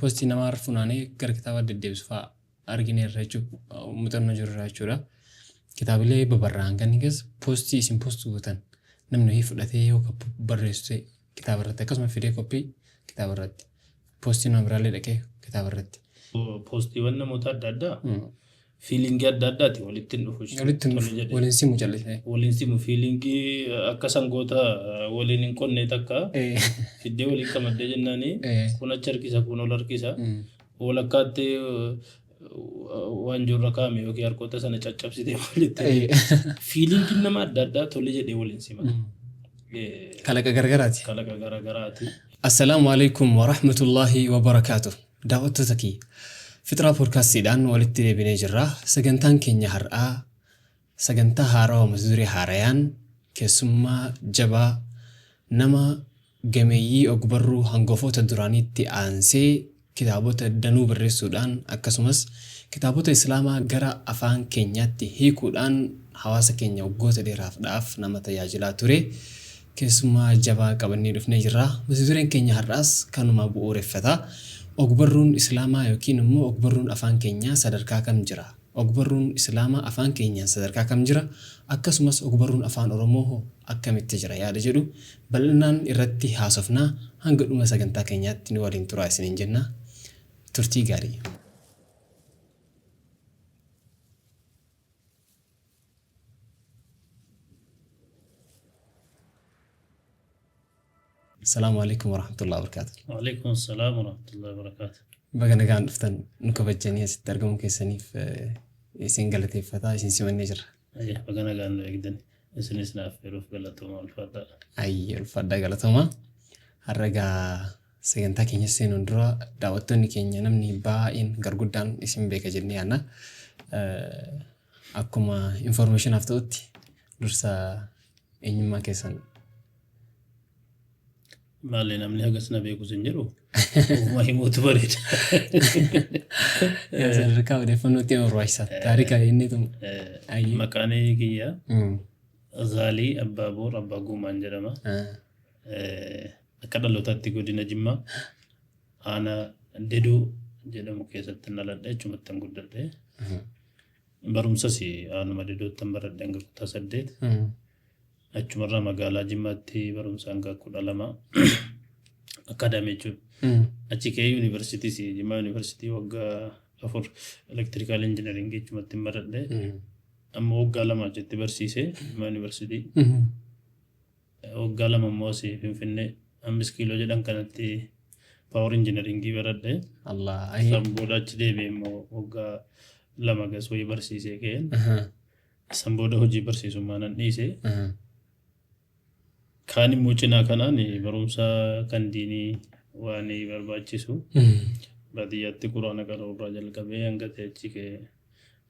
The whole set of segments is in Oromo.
postii nama arfunaanii gara kitaaba deddeebisu fa'a argineerra jechuudha. Muuxannoo jirurraa jechuudha. Kitaabilee babarraan kan keessa postii isin postuu gootan namni fudhatee yookaan barreessee kitaaba irratti akkasumas fidee koppii kitaaba irratti postii nama biraallee dhaqee kitaaba irratti. Postiiwwan namoota adda addaa fiilingii adda addaati walitti dhufu. Waliin simu callisee. Waliin simu fiilingii akka sangoota waliin hin qonne takka fiddee waliin qamadde jennaani kun achi harkisa kun ol harkisa walakkaatti waan jirra kaame yookiin harkoota sana caccabsitee walitti fiilingiin nama adda addaa tole jedhee waliin sima. Kalaqa gargaraati. Kalaqa gargaraati. Assalaamu alaykum wa rahmatullahi wa barakaatuh. Daawwattoota kiyya. Fitraa poodkaastiidhaan walitti deebinee jirra. Sagantaan keenya har'aa sagantaa haarawaa mata duree haarayaan keessummaa jabaa nama gameeyyii ogbarruu hangafoota duraaniitti aansee kitaabota danuu barreessuudhaan akkasumas kitaabota islaamaa gara afaan keenyaatti hiikuudhaan hawaasa keenya waggoota dheeraaf nama tajaajilaa ture. Keessummaa jabaa qabannee dhufnee jirra. Mata dureen keenya har'aas kanuma bu'uureffata. Ogbarruun islaamaa yookiin immoo ogbarruun afaan keenyaa sadarkaa kam jira? Ogbarruun islaamaa afaan keenyaa sadarkaa kam jira? Akkasumas ogbarruun afaan oromoo akkamitti jira yaada jedhu bal'inaan irratti haasofnaa hanga dhuma sagantaa keenyaatti nu waliin turaa isiniin jenna. Turtii gaarii. Assalamu alaikum warahmatullahi wabarakatuh. Waalaikum assalam warahmatullahi wabarakatuh. Baga nagaan dhuftan nu kabajanii asitti argamu keessaniif isin galateeffataa isin simannee jirra. Baga nagaan nu eegdan isinis naaf yeroof galatooma ulfaadha. Ulfaadha galatooma. Har'agaa sagantaa keenya seenuun dura daawwattoonni keenya namni baay'een garguddaan isin beeka jennee yaadna. Akkuma informationaaf ta'utti dursa eenyummaa keessan Maali namni hagas na beeku sin jedhu uma himuutu bareeda. Sadarkaa odeeffannootti barbaachisa. Taarika inni tum. Maqaan kiyya Gaalii Abbaaboor Abbaa Guumaan jedhama. Akka dhalootaatti godina Jimmaa aanaa Dedoo jedhamu keessatti dhaladhe achumatti guddadhe. Barumsas aanuma Dedootti baradhe hanga kutaa 8. Achumarraa magaalaa Jimmaatti barumsaan hanga 12 akaadaamii jechuudha. Achi kee yuunivarsiitii Jimmaa yuunivarsiitii waggaa 4 elektirikaal injiinaringii achumatti baradhe. Amma waggaa 2 achitti barsiisee Jimmaa yuunivarsiitii. Waggaa 2 immoo Finfinnee 5 kiiloo jedhan kanatti paawar injiinaringii baradhe. Sanbooda achi deebi'ee immoo waggaa 2 gas wayii barsiisee ka'een. Sanbooda hojii barsiisummaa nan dhiisee. Kan immoo cinaa kanaan barumsa kan diinii waan barbaachisu baadiyyaatti quraana qaruuraa jalqabee hanga ta'echi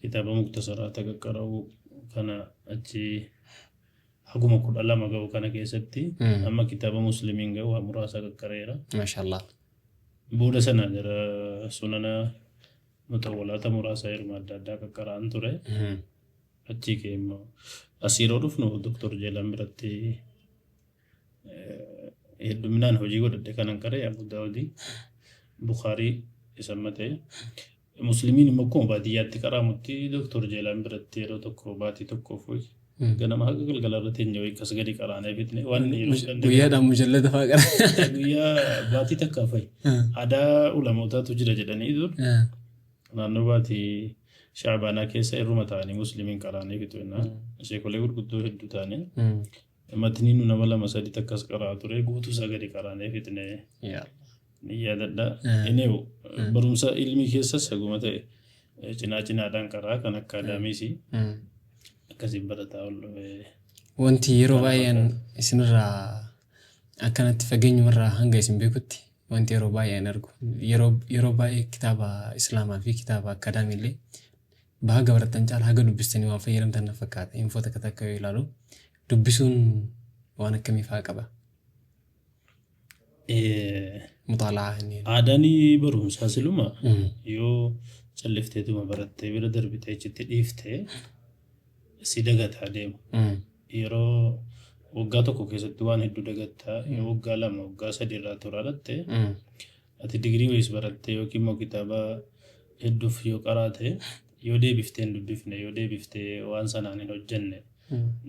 kitaaba muktasaraa qaqqara'u kana achi haguma 12 ga'u kana keessatti amma kitaaba muslimiin ga'u muraasa qaqqareera. Maashaallah. Booda sana jira sunana mutawwalaata muraasa hirma adda addaa qaqqara'an ture. Achi immoo asiiroo dhufnu Dr. Jeelaan biratti hedduminaan hojii godhadhe kanan qaree Abu Daawudii Bukhaarii isammate muslimiin immoo akkuma baadiyyaatti qaraamutti Dr. Jeelaan biratti yeroo tokko baatii tokkoof ganama haga galgala irratti hin jiru akkas gadi qaraanee fitne waan guyyaadhaan mujallada fa'aa qara. Guyyaa baatii takkaa fa'i aadaa ulamootaatu jira jedhanii dur naannoo baatii Shaabaanaa keessa irruma ta'anii muslimiin qaraanee fitu jennaan sheekolee gurguddoo hedduu ta'anii matni nu nama 2-3 takkas qaraa ture guutuu sagadi qaraanee fitne yaadadha. Inni barumsa ilmii keessas haguma ta'e cinaadhaan qaraa kan akaadaamiis akkasiin barataa ol. Wanti yeroo baay'een isinirraa akkanatti fageenyumarraa hanga isin beekutti wanti yeroo baay'een argu yeroo baay'ee kitaaba islaamaa fi kitaaba akaadaamiillee bahaga baratan caala haga dubbistanii waan fayyadamtan na fakkaata. Infoota akka yoo ilaalu dubbisuun waan akkamii fa'aa qaba? Mutaalaa inni. Aadaan barumsaa siluma yoo callifteetuma barattee bira darbitee achitti dhiiftee si dagataa deema. Yeroo waggaa tokko keessatti waan hedduu dagataa waggaa 2 waggaa 3 irraa turaadhatte ati digirii wayis barattee yookiin immoo kitaaba hedduuf yoo qaraate yoo deebiftee hin dubbifne yoo deebiftee waan sanaan hin hojjenne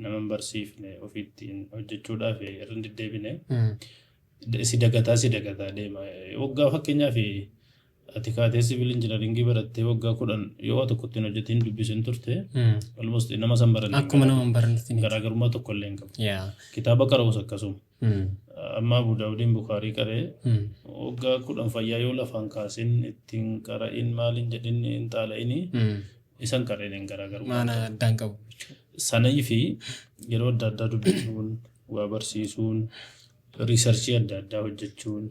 nama hin barsiifne ofiittiin hojjechuudhaaf irra hin deddeebine si dagataa deema. Waggaa fakkeenyaaf ati kaatee siviil injinaringii barattee waggaa 10 yoo tokkotti hin hojjetin dubbisin turte almost nama san baranne akkuma nama hin barannetti garaagarummaa tokko illee hin qabu. Kitaaba qara'us akkasuma. Amma Abu Daawudiin Bukaarii qaree waggaa 10 fayyaa yoo lafaan kaasin ittiin qara'in maalin jedhin hin xaala'ini isan qareen hin garaagarummaa. Maana addaan qabu. Sanayii fi yeroo adda addaa dubbisuun waa barsiisuun riisarchii adda addaa hojjechuun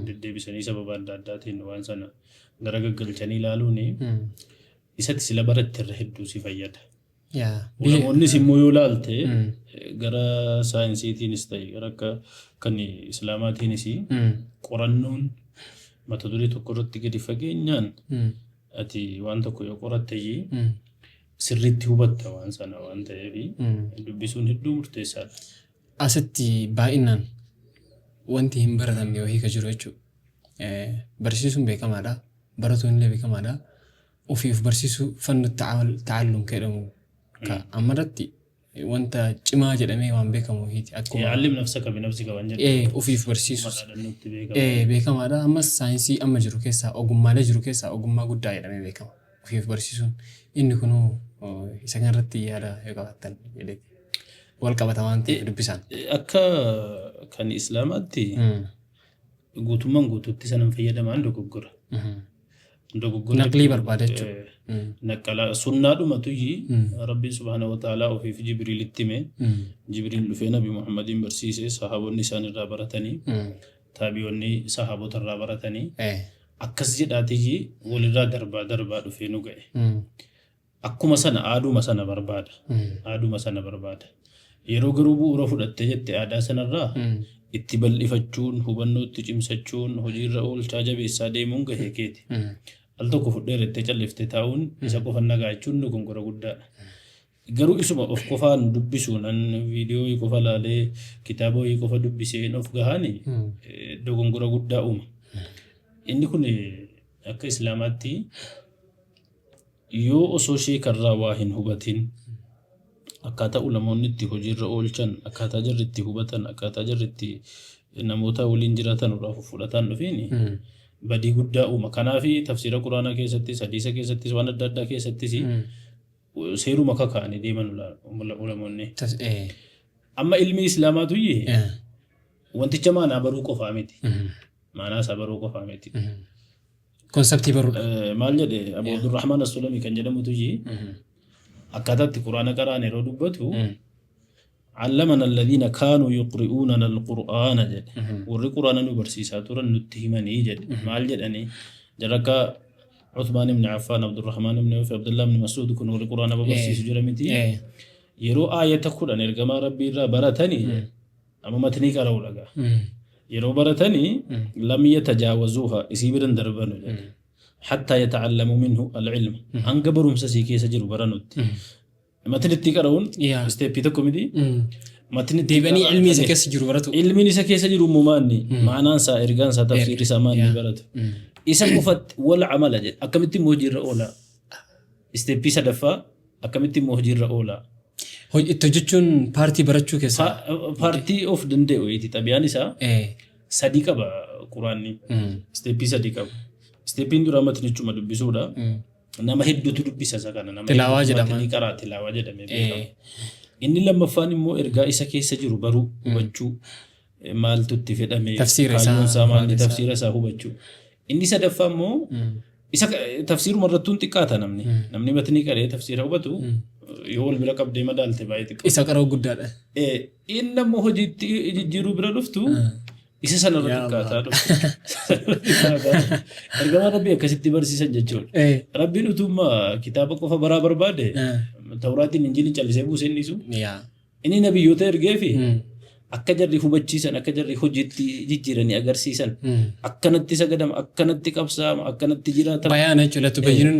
deddeebisanii sababa adda addaatiin waan sana gara gaggalchanii ilaaluun isatti sila baratti irra hedduu si fayyada. Ulamoonnis immoo yoo ilaalte gara saayinsiitiinis ta'e gara akka kan islaamaatiinis qorannoon mata duree tokko irratti gadi fageenyaan ati waan tokko yoo qorattee sirriitti hubatta waan sana waan ta'eef dubbisuun hedduu murteessaadha. Asitti baay'inaan wanti hin baratamne yoo hiika jiru jechuudha. Barsiisuun beekamaadha. Baratuun illee beekamaadha. Ofiif barsiisuu fannu ta'allum jedhamu ammarratti wanta cimaa jedhamee waan beekamu hiiti. Yaallim nafsaka binafsika waan jedhamu. Ofiif barsiisuus beekamaadha. Ammas saayinsii amma jiru keessaa ogummaalee jiru keessaa ogummaa guddaa jedhamee beekama. Ofiif barsiisuun inni kunuu isa kanarratti yaada yoo qabaattan jedhee wal qabata waan ta'eef dubbisaan. Akka kan islaamaatti guutummaan guutuutti sanan fayyadamaan dogoggora. Naqlii barbaada jechuudha. Naqala sunnaadhumatu Rabbiin subhaanahu wa ta'aalaa ofiif Jibriilitti hime. Jibriil dhufee Nabi Muhammadin barsiise sahaabonni isaan irraa baratanii taabi'oonni sahaabota irraa baratanii akkas jedhaatii walirraa darbaa dhufee nu ga'e. Akkuma sana aaduma sana barbaada. Yeroo garuu bu'uura fudhattee jette aadaa sanarraa itti bal'ifachuun hubannoo itti cimsachuun hojiirra oolchaa jabeessaa deemuun gahee keeti. Al tokko fudheerettee calliftee taa'uun isa qofa nagaa jechuun dogongora guddaadha. Garuu isuma of qofaan dubbisuun viidiyoo qofa laalee kitaaba qofa dubbiseen of gahaani dogongora guddaa uuma. Inni kun akka islaamaatti yoo osoo sheekarraa waa hin hubatin akkaataa ulamoonni itti hojiirra oolchan akkaataa jarri itti hubatan akkaataa jarri itti namoota waliin jiraatan irraa fudhatan dhufeen badii guddaa uuma. Kanaaf tafsiira quraanaa keessattis hadiisa keessattis waan adda addaa keessattis seeruma kakaa'anii deeman ulamoonni. Amma ilmi islaamaatu wanticha maanaa baruu qofaa miti. Maanaa isaa baruu qofaa miti. Konseptii baruudha. Maal jedhe Abu Abdurrahmaan As-Sulamii kan jedhamutu akkataatti quraana qaraan yeroo dubbatu علمنا الذين كانوا يقرؤوننا القرآن جد وري قرآن نبرسيسا ترى نتهمني جد مال جد أني جركا عثمان بن عفان عبد الرحمن بن عوف عبد الله بن مسعود كن وري قرآن ببرسيس جرمتي يرو آية تقول أن إرجما ربي را برتني أما متني كارو لگا يرو برتني لم يتجاوزوها يسيبرن دربانو جد حتى يتعلموا منه العلم أنقبرهم سسيكي سجر برنوت متنتي كارون استيبي تكوميدي متنتي ديبني علمي سكيس جرو براتو علمي سكيس جرو مماني معنا سا إرجان سا تفسير ساماني براتو إذا كفت ولا عمل جد أكملتي مهجر أولا استيبي سدفا أكملتي مهجر أولا هو التجتشون بارتي براتشو كيسا بارتي أوف دندي ويتي تبياني سا صديقة با قرآني استيبي صديقة استيبين دورا متني cuma dubbisuudha nama hedduutu dubbisa kana nama tilawaa jedhama ni qara tilawaa jedhame inni lammaffaan immoo ergaa isa keessa jiru baruu hubachuu maaltu itti fedhame tafsiira isaa hubachuu inni sadaffaa immoo isa tafsiiruma irrattuun xiqqaata namni matni qaree tafsiira hubatu yoo wal bira qabdee madaalte baay'ee xiqqaa isa qaroo guddaadha inni immoo hojiitti jijjiiruu bira dhuftu isa sana irratti xiqqaataa dhuftu ergamaa rabbii akkasitti barsiisan jechuudha rabbiin utuma kitaaba qofa baraa barbaade tawraatiin injiiliin callisee buusee inni isu inni nabiyyoota ergee fi akka jarri hubachiisan akka jarri hojiitti jijjiiranii agarsiisan akkanatti sagadama akkanatti qabsaama akkanatti jiraatan bayaana jechuudha tubayyinun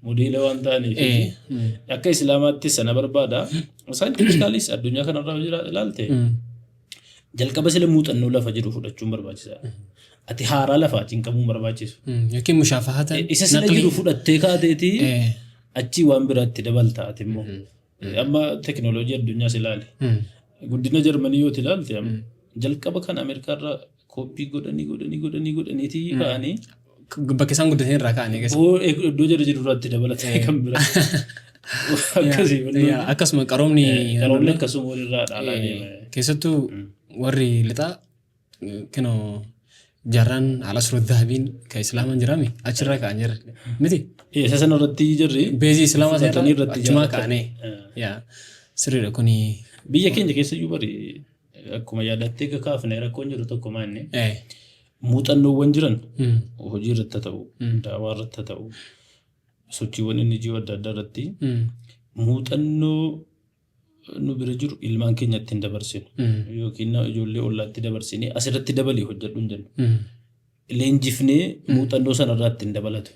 modeela waan ta'aniif akka islaamaatti sana barbaada isaan kaalis addunyaa kanarraa ilaalte jalqaba sila muuxannoo lafa jiru fudhachuun barbaachisaadha ati haaraa lafaa cinqamuu barbaachisu. Yookiin mushaafahatan. Isa sila jiru fudhattee kaateeti achi waan biraatti dabalta ati immoo. Amma teknooloojii addunyaa ilaali. Guddina Jarmanii yoo ilaalte jalqaba kan Ameerikaarraa koppii godhaniitii ka'anii. Bakka isaan guddatan irraa ka'anii iddoo jara jiru irratti dabalatee kan biraa. Akkasuma qaroomni akkasuma walirraa dhaalaa deema. Keessattuu warri lixaa kinoo jarraan ala suruddahabiin kan islaaman jirame achirraa ka'an jirre miti. Isa sana irratti jirre beezii islaamaa sana irratti achumaa ka'anii sirriidha kuni. Biyya keenya keessa iyyuu bari akkuma yaadattee kaafne rakkoon jiru tokko maanne muuxannoowwan jiran hojii irratti ta'u daawaa irratti ta'u sochiiwwan inni jiru adda addaa irratti muuxannoo nu bira jiru ilmaan keenyatti hin dabarsinu yookiin ijoollee ollaatti dabarsinee asirratti dabalii hojjedhu hin jennu. Leenjifnee muuxannoo sanarraatti hin dabalatu.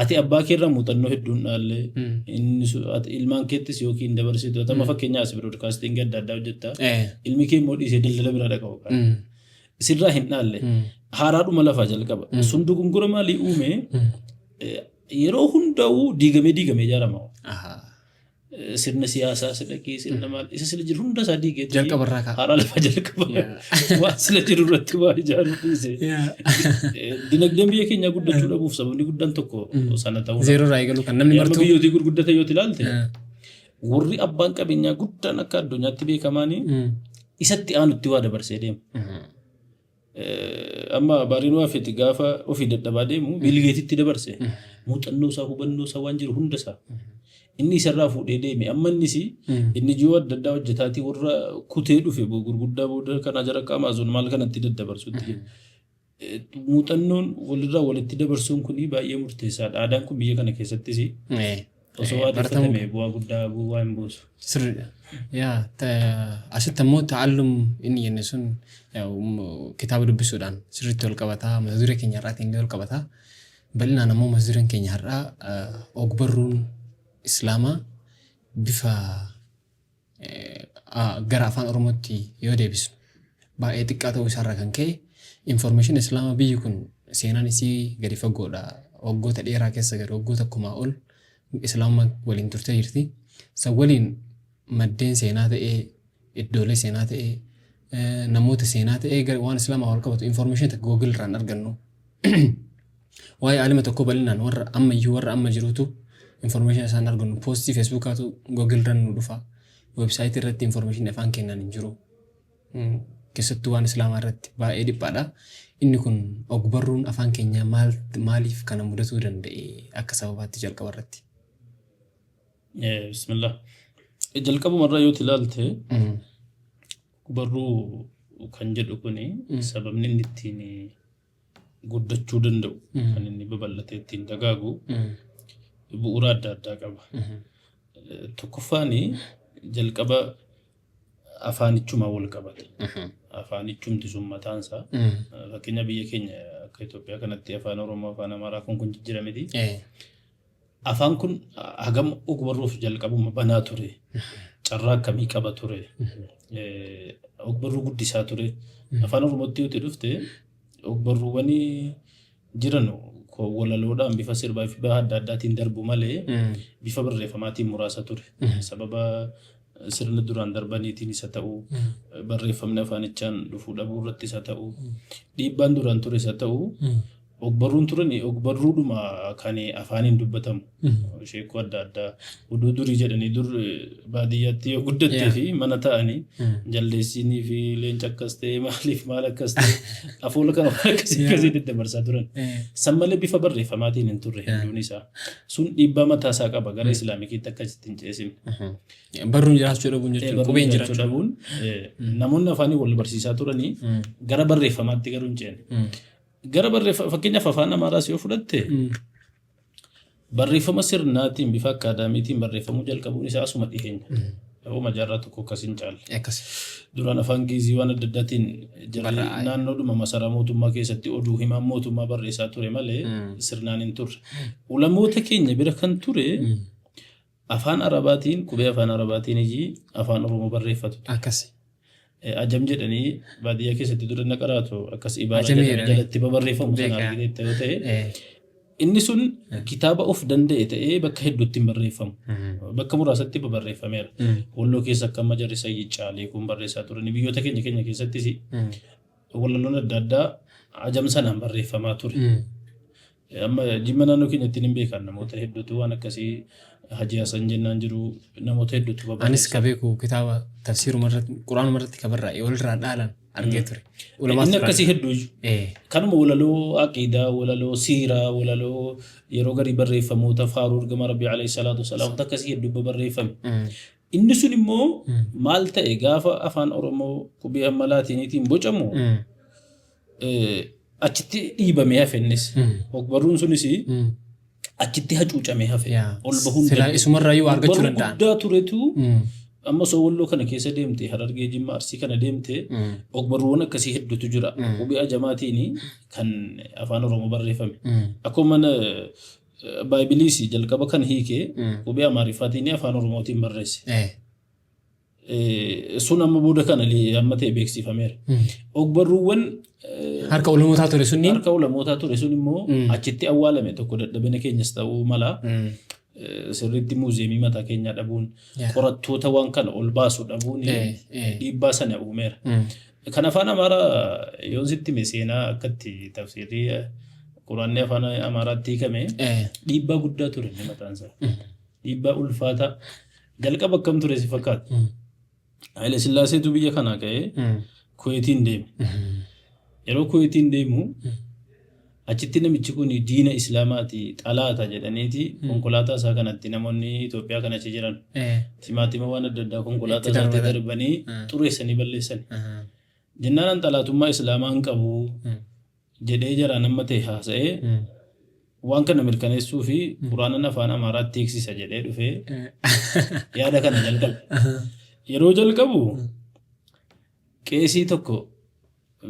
Ati abbaa keerraa muuxannoo hedduun dhaallee ilmaan keettis yookiin dabarsitu amma fakkeenyaa as biroodkaastiin adda addaa hojjetta ilmi kee immoo dhiisee daldala bira dhaqabu sirraa hin dhaalle haaraadhuma lafaa jalqaba sun dogongora maalii uume yeroo hundaa'uu diigamee ijaarama. Sirna siyaasaa sidhaqee sirna maal isa sila jiru hunda isaa diigee jalqabarraa ka'a haaraa lafa jalqaba waan sila jiru irratti waa ijaaruu dhiise. Dinagdeen biyya keenyaa guddachuu dhabuuf sababni guddaan tokko sana ta'uu zeeroo eegalu kan namni martuu biyyootii gurguddatan yoo ilaalte warri abbaan qabeenyaa guddaan akka addunyaatti beekamaanii isatti aanutti waa dabarsee deema. Amma baariin waa fiti gaafa ofii dadhabaa deemu biilgeetitti dabarse muuxannoo isaa hubannoo isaa waan jiru hunda isaa. Inni isarraa fuudhee deeme amma inni jiru adda addaa hojjetaatii warra kutee dhufe gurguddaa booda kana jara Amazon maal kanatti daddabarsutti. Muuxannoon walirraa walitti dabarsuun kun baay'ee murteessaadha. Aadaan kun biyya kana keessattis osoo adeemsifame bu'aa guddaa bu'aa hin buusu. Sirriidha. Asitti ammoo ta'allum inni jenne sun kitaaba dubbisuudhaan sirriitti wal qabataa mata duree keenya har'aatiin wal qabataa. Bal'inaan ammoo mata dureen keenya har'aa ogbarruun Islaamaa bifa gara afaan Oromootti yoo deebisnu baay'ee xiqqaa ta'uu isaarraa kan ka'e information Islaamaa biyyi kun seenaan isii gadi fagoodha. Waggoota dheeraa keessa gadi waggoota kumaa ol Islaamaa waliin turtee jirti. San waliin maddeen seenaa ta'ee iddoolee seenaa ta'ee namoota seenaa ta'ee waan Islaamaa wal qabatu information tokko Google irraan argannu. Waa'ee alima tokko bal'inaan warra amma jirutu information isaan argannu poostii feesbuukaatu Google irraan nu dhufa. Websaayitii irratti information afaan kennan hin jiru. Keessattuu waan Islaamaa irratti baay'ee dhiphaadha. Inni kun ogbarruun afaan keenyaa maaliif kana mudatuu danda'e akka sababaatti jalqaba irratti? Bismillah. Jalqabumarraa yoo ilaalte ogbarruu kan jedhu kuni sababni inni ittiin guddachuu danda'u kan inni babal'atee ittiin dagaagu bu'uura adda addaa qaba. Tokkoffaan jalqaba afaanichumaa wal qabata. Afaanichumti sun mataansaa fakkeenya biyya keenya akka Itoophiyaa kanatti afaan Oromoo afaan Amaaraa kun jijjiirameti. Afaan kun hagam ogbarruuf jalqabuma banaa ture. Carraa akkamii qaba ture. Ogbarruu guddisaa ture. Afaan Oromootti yoo dhufte ogbarruuwwan jiran walaloodhaan bifa sirbaa fi bifa adda addaatiin darbu malee bifa barreeffamaatiin muraasa ture. Sababa sirna duraan darbaniitiin isa ta'uu barreeffamni afaanichaan dhufuu dhabuu irratti isa ta'uu dhiibbaan duraan ture isa ta'uu ogbarruun turani ogbarruudhuma kan afaaniin dubbatamu sheekoo adda addaa oduu durii jedhanii dur baadiyyaatti yoo guddattee fi mana ta'anii jaldeessinii fi leenca akkas ta'e maaliif maal akkas ta'e afoola kana akkasii daddabarsaa turan san malee bifa barreeffamaatiin hin turre hedduun isaa sun dhiibbaa mataa isaa qaba gara islaamikiitti akkasitti hin ceesifne. Barruun jiraachuu dhabuun jechuun qubeen jiraachuu dhabuun namoonni afaanii wal barsiisaa turanii gara barreeffamaatti garuu hin ceene. Gara fakkeenyaaf afaan Amaaraas yoo fudhatte barreeffama sirnaatiin bifa akaadaamiitiin barreeffamuu jalqabuun isaa asuma dhiyeenya. Ta'uma jaarraa tokko akkasiin caalle. Duraan afaan Giizii waan adda addaatiin naannoodhuma masaraa mootummaa keessatti oduu himaan mootummaa barreessaa ture malee sirnaan hin turre. Ulamoota keenya bira kan ture afaan Arabaatiin qubee afaan Arabaatiin afaan Oromoo barreeffatu. ajam jedhanii baadiyyaa keessatti dura na qaraatu akkas ibaara jalatti babarreeffamu sana argiteetta yoo ta'e inni sun kitaaba of danda'e ta'ee bakka hedduutti hin barreeffamu. Bakka muraasatti babarreeffameera. Walloo keessa akka amma jarri Sayyid Caalee kun barreessaa turan biyyoota keenya keessattis walaloon adda addaa ajam sanaan barreeffamaa ture. Amma Jimma naannoo keenyatti hin beekan namoota hedduutu waan akkasii Haji Hasan jennaan jiru namoota hedduutu babarreessa. Anis kabeeku kitaaba tafsiiruma irratti Quraanuma irratti kabarraa'e walirraa dhaalan argee ture. Inni akkasii hedduu kanuma walaloo aqiidaa, walaloo siiraa, walaloo yeroo garii barreeffamoota faaruu ergama Rabbii alayhi salaatu wasalaam akkasii hedduu babarreeffame. Inni sun immoo maal ta'e gaafa afaan Oromoo qubee Laatiiniitiin bocamu achitti dhiibamee hafe innis. Ogbarruun sunis achitti hacuucamee hafe. Ol bahuun sila isumarraayyuu argachuu danda'an. Guddaa turetu amma Walloo kana keessa deemte Harargee Jimma Arsii kana deemte ogbarruuwwan akkasii hedduutu jira. Qubee ajamaatiin kan afaan Oromoo barreeffame. Akkuma Baayibiliis jalqaba kan hiikee qubee Amaariffaatiin afaan Oromootiin barreesse. Sun amma booda kana amma ta'e beeksifameera. Ogbarruuwwan harka ulamootaa ture sun immoo achitti awwaalame tokko dadhabina keenyas ta'uu mala. Sirriitti muuzeemii mataa keenyaa dhabuun qorattoota waan kana ol baasu dhabuun dhiibbaa sana uumeera. Kan afaan Amaaraa yoo sitti seenaa akkatti tafsiirrii Quraanni afaan Amaaraatti hiikame dhiibbaa guddaa ture inni mataan isaa. Dhiibbaa ulfaataa jalqaba akkam ture si fakkaata. Haile Sillaaseetu biyya kanaa ka'ee Kuweetiin deeme. Yeroo Kuweetiin deemu achitti namichi kun diina Islaamaati xalaata jedhaniiti konkolaataa isaa kanatti namoonni Itoophiyaa kana achi jiran timaatima waan adda addaa konkolaataa isaatti darbanii xureessanii balleessan. Jennaan xalaatummaa Islaamaa hin qabu jedhee jara nama ta'e haasa'ee waan kana mirkaneessuu fi Quraanan afaan Amaaraatti hiiksisa jedhee dhufee yaada kana jalqabe. Yeroo jalqabu qeesii tokko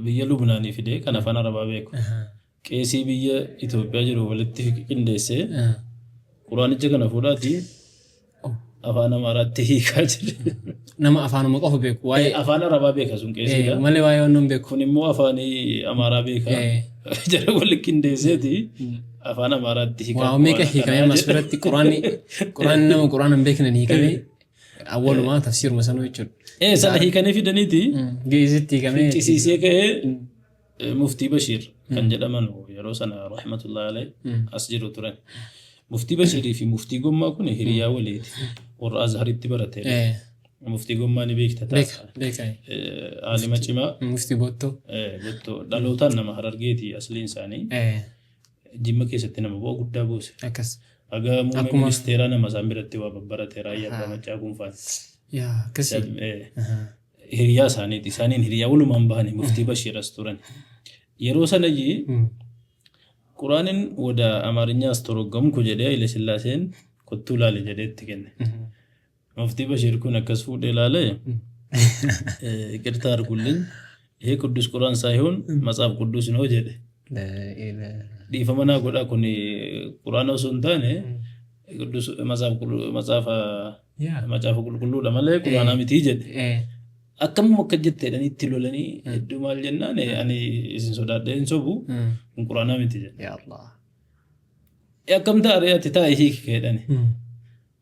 biyya Lubnaanii fidee kan afaan Arabaa beeku. Qeesii biyya Itoophiyaa jiru walitti qindeessee Quraanicha kana fuudhaatii afaan Amaaraatti hiikaa jire. Nama afaanuma qofa beeku waa'ee afaan Arabaa beeka sun qeesiidha. Malee waa'ee waan beeku. Kun immoo afaan Amaaraa beeka. Jara walitti qindeesseeti afaan Amaaraatti hiikaa. Waa meeqa hiikamee masbiratti Quraanni nama Quraan hin beekne hiikamee awwalumaa tafsiiruma sanuu jechuudha. Sana hiikanii fidaniiti. Geessitti hiikamee. Fincisiisee ka'ee Muftii Bashiir kan jedhaman yeroo sana rahmatullahi alayhi as jiru turan. Muftii Bashiirii fi Muftii Gommaa kun hiriyaa waliiti. Warra Azharitti barate. Muftii Gommaa ni beekta ta'a. Aalima cimaa. Muftii Bottoo. Dhalootaan nama Harargeeti asliin isaanii. Jimma keessatti nama bu'aa guddaa buuse. Akkas. Aga muummee ministeeraa nama isaan biratti waa babbarate raayyaa abbaa macaa kuunfaan. Akkasii. Hiriyaa isaaniiti. Isaaniin hiriyaa walumaan bahanii Muftii Bashiir as turan. Yeroo sanayyii Quraanin wada Amaarinya astorogamku jedhee Haile Sillaaseen kottuu laale jedhee itti kenne. Muftii Bashiir kun akkas fuudhee laale iqirtaa argulleen ቅዱስ ቁርአን ሳይሆን መጽሐፍ ቅዱስ ነው jedhe. Dhiifama naa godhaa kun Quraana osoo hin taane ቅዱስ macaafa qulqulluudha malee Quraana miti jedhe. Akkamuma akka jetteedhaan itti lolanii hedduu maal jennaan ani isin sodaadhee hin sobu kun Quraana miti jedhe. Akkam taa'ee ati taa'ee hiiki keedhani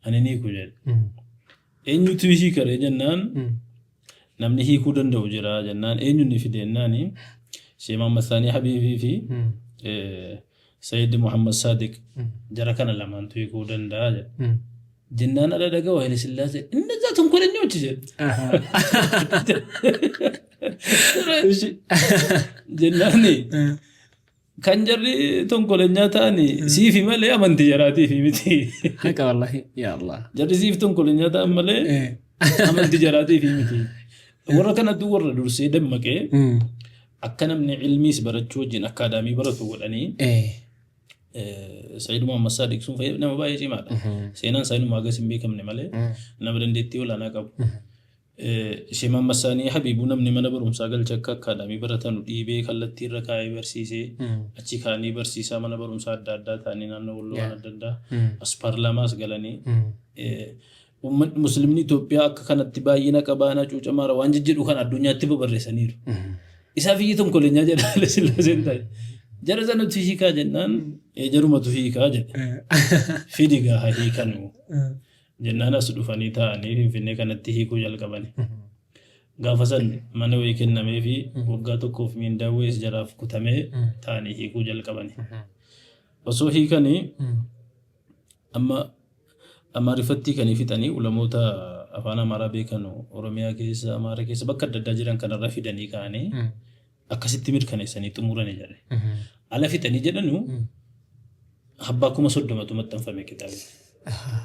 ani ni hiiku jedhe. Eenyutu hiikaree jennaan namni hiikuu danda'u jira jennaan eenyuun ni fideennaani Sheekh Muhammad Sanii Habiibii fi Sayyid Muhammad Sadiq jara kana lamaantu hiikuu danda'a jedhe. Jennaan ala dhagaa Haile Sillaasee inni zaatun godhanyooti jedhe. Jennaani kan jarri tonkolenyaa ta'ani siifi malee amantii jaraatiifi miti. Haqa wallahi yaa Allah. Jarri siifi tonkolenyaa ta'an malee amantii jaraatiifi miti. Warra kanatu warra dursee dammaqee akka namni ilmiis barachuu wajjin akkaadaamii baratu godhanii Sayyid Muhammad Sadiq sun nama baay'ee cimaadha. Seenaan isaa inuma agas hin beekamne malee nama dandeettii olaanaa qabu. Sheekh Muhammad Sanii Habiibuu namni mana barumsaa galcha akka akkaadaamii baratan dhiibee kallattii irra kaa'ee barsiisee achi kaanii barsiisaa mana barumsaa adda addaa ta'anii naannoo Walloo waan adda addaa as paarlaamaas galanii muslimni Itoophiyaa akka kanatti baay'ina qabaana cuucamaara waan jijjiidhu kan addunyaatti babarreessaniiru. Isaa fi tonkoleenyaa jedha Haile Sillaaseen ta'e. Jara sanatti hiikaa jennaan jarumatu hiikaa jedhe. Fidigaa haa hiikanu. Jennaan as dhufanii taa'anii Finfinnee kanatti hiikuu jalqabani. Gaafa san mana wayii kennamee fi waggaa tokkoof miindaa wayiis jaraaf kutamee taa'anii hiikuu jalqabani. Osoo hiikanii amma rifattii kan fixanii ulamoota afaan Amaaraa beekan Oromiyaa keessa Amaaraa keessa bakka adda addaa jiran kanarra fidanii kaa'anii akkasitti mirkaneessanii xumuranii jedhe. Ala fixanii jedhanu abbaa 30,000tu maxxanfame kitaaba.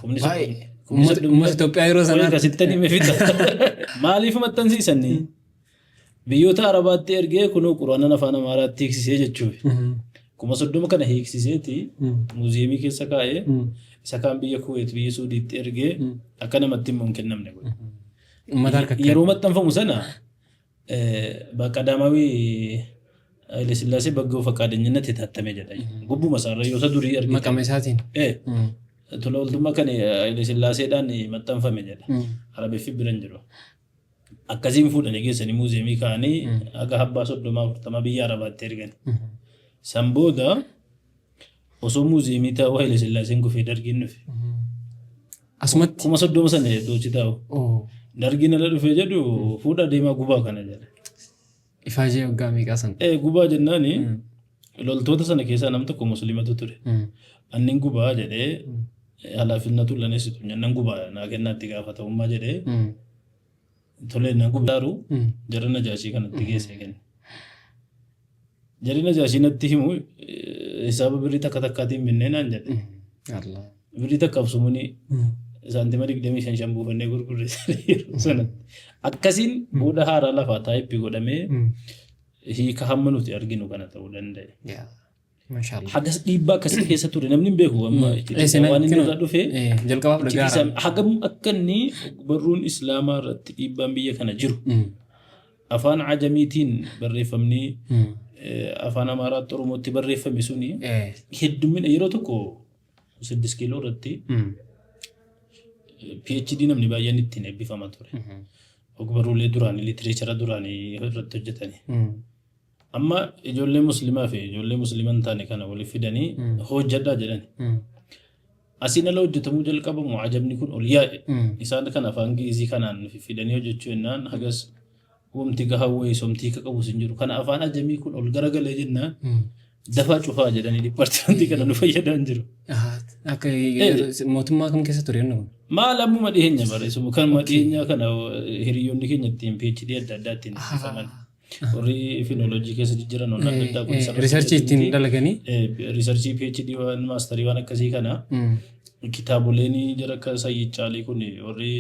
Uummata Itoophiyaa yeroo sanaa akkasitti hime fixa. Maaliif maxxansiisanii? Biyyoota Arabaatti ergee kunoo Quraanaan afaan Amaaraatti hiiksisee jechuudha. 30,000 kana hiiksiseeti muuziyeemii keessa kaa'ee isa kaan biyya Kuwait biyya Suudiitti ergee akka namatti immoo hin kennamne godhe. Yeroo maxxanfamu sana Qadaamawii Haile Sillaasee baggoo fakkaadanyinatti taatame jedha. Gubbuma isaarra yoo isa durii argite. Maqama isaatiin. Tola ooltummaa kan Haile Sillaaseedhaan maxxanfame jedha. Arabeeffi biran jiru. Akkasiin fuudhanii geessanii muuziyeemii kaa'anii aga abbaa 30-40 biyya Arabaatti ergan. San booda osoo muuziyeemii taa'u Haile Sillaaseen kufee dargiin dhufe. Asumatti 30 sana doochi taa'u. Dargiin ala dhufee jedhu fuudha deemaa gubaa kana jedha. Ifaajee waggaa meeqaa sana? Gubaa jennaani loltoota sana keessaa nam tokko musliimatu ture. Annin gubaa jedhee halaafinnatu laneessitu nyannan gubaa naa kennaatti gaafatamummaa jedhee tolee na gubaaru jara Najaashii kanatti geessee kenne. Jari Najaashii natti himu hisaaba birrii takka takkaatiin binnee naan jedhe. Birrii takka absumuni saantima 25 buufannee gurgurreessanii sanatti. Akkasiin booda haaraa lafaa taa'ippi godhamee hiika hamma nuti arginu kana ta'uu danda'e. Hagas dhiibbaa akkasii keessa ture namni hin beeku amma waan inni irraa dhufe jalqabaaf dhagaara. Hagam akka inni barruun Islaamaa irratti dhiibbaan biyya kana jiru afaan Ajamiitiin barreeffamni afaan Amaaraatti Oromootti barreeffame suni heddumina yeroo tokko 6 kiiloo irratti PhD namni baay'een ittiin eebbifama ture. Ogbarruulee duraanii litiraachara duraanii irratti hojjetanii. Amma ijoollee musliimaa fi ijoollee musliiman taane kana waliif fidanii hojjedhaa jedhani. Asiin ala hojjetamuu jalqabamu ajamni kun ol yaa'e. Isaan kan afaan Giizii kanaan fidanii hojjechuu jennaan hagas wamti gahaa wayii somtii ka qabu hin jiru. Kana afaan ajamii kun ol garagalee jennaan dafaa cufaa jedhanii dipartimentii kana nu fayyadan jiru. Akka mootummaa kam keessa ture inni? Maal ammuma dhiyeenya barreessumu kan dhiyeenya kana hiriyoonni keenya ittiin PhD adda addaa ittiin eebbifaman. Warri finoloojii keessa jijjiiran adda addaa kun riisarchii ittiin dalaganii? Riisarchii PhD waan maastarii waan akkasii kana kitaaboleen jara akka Sayyid Caalii kun warri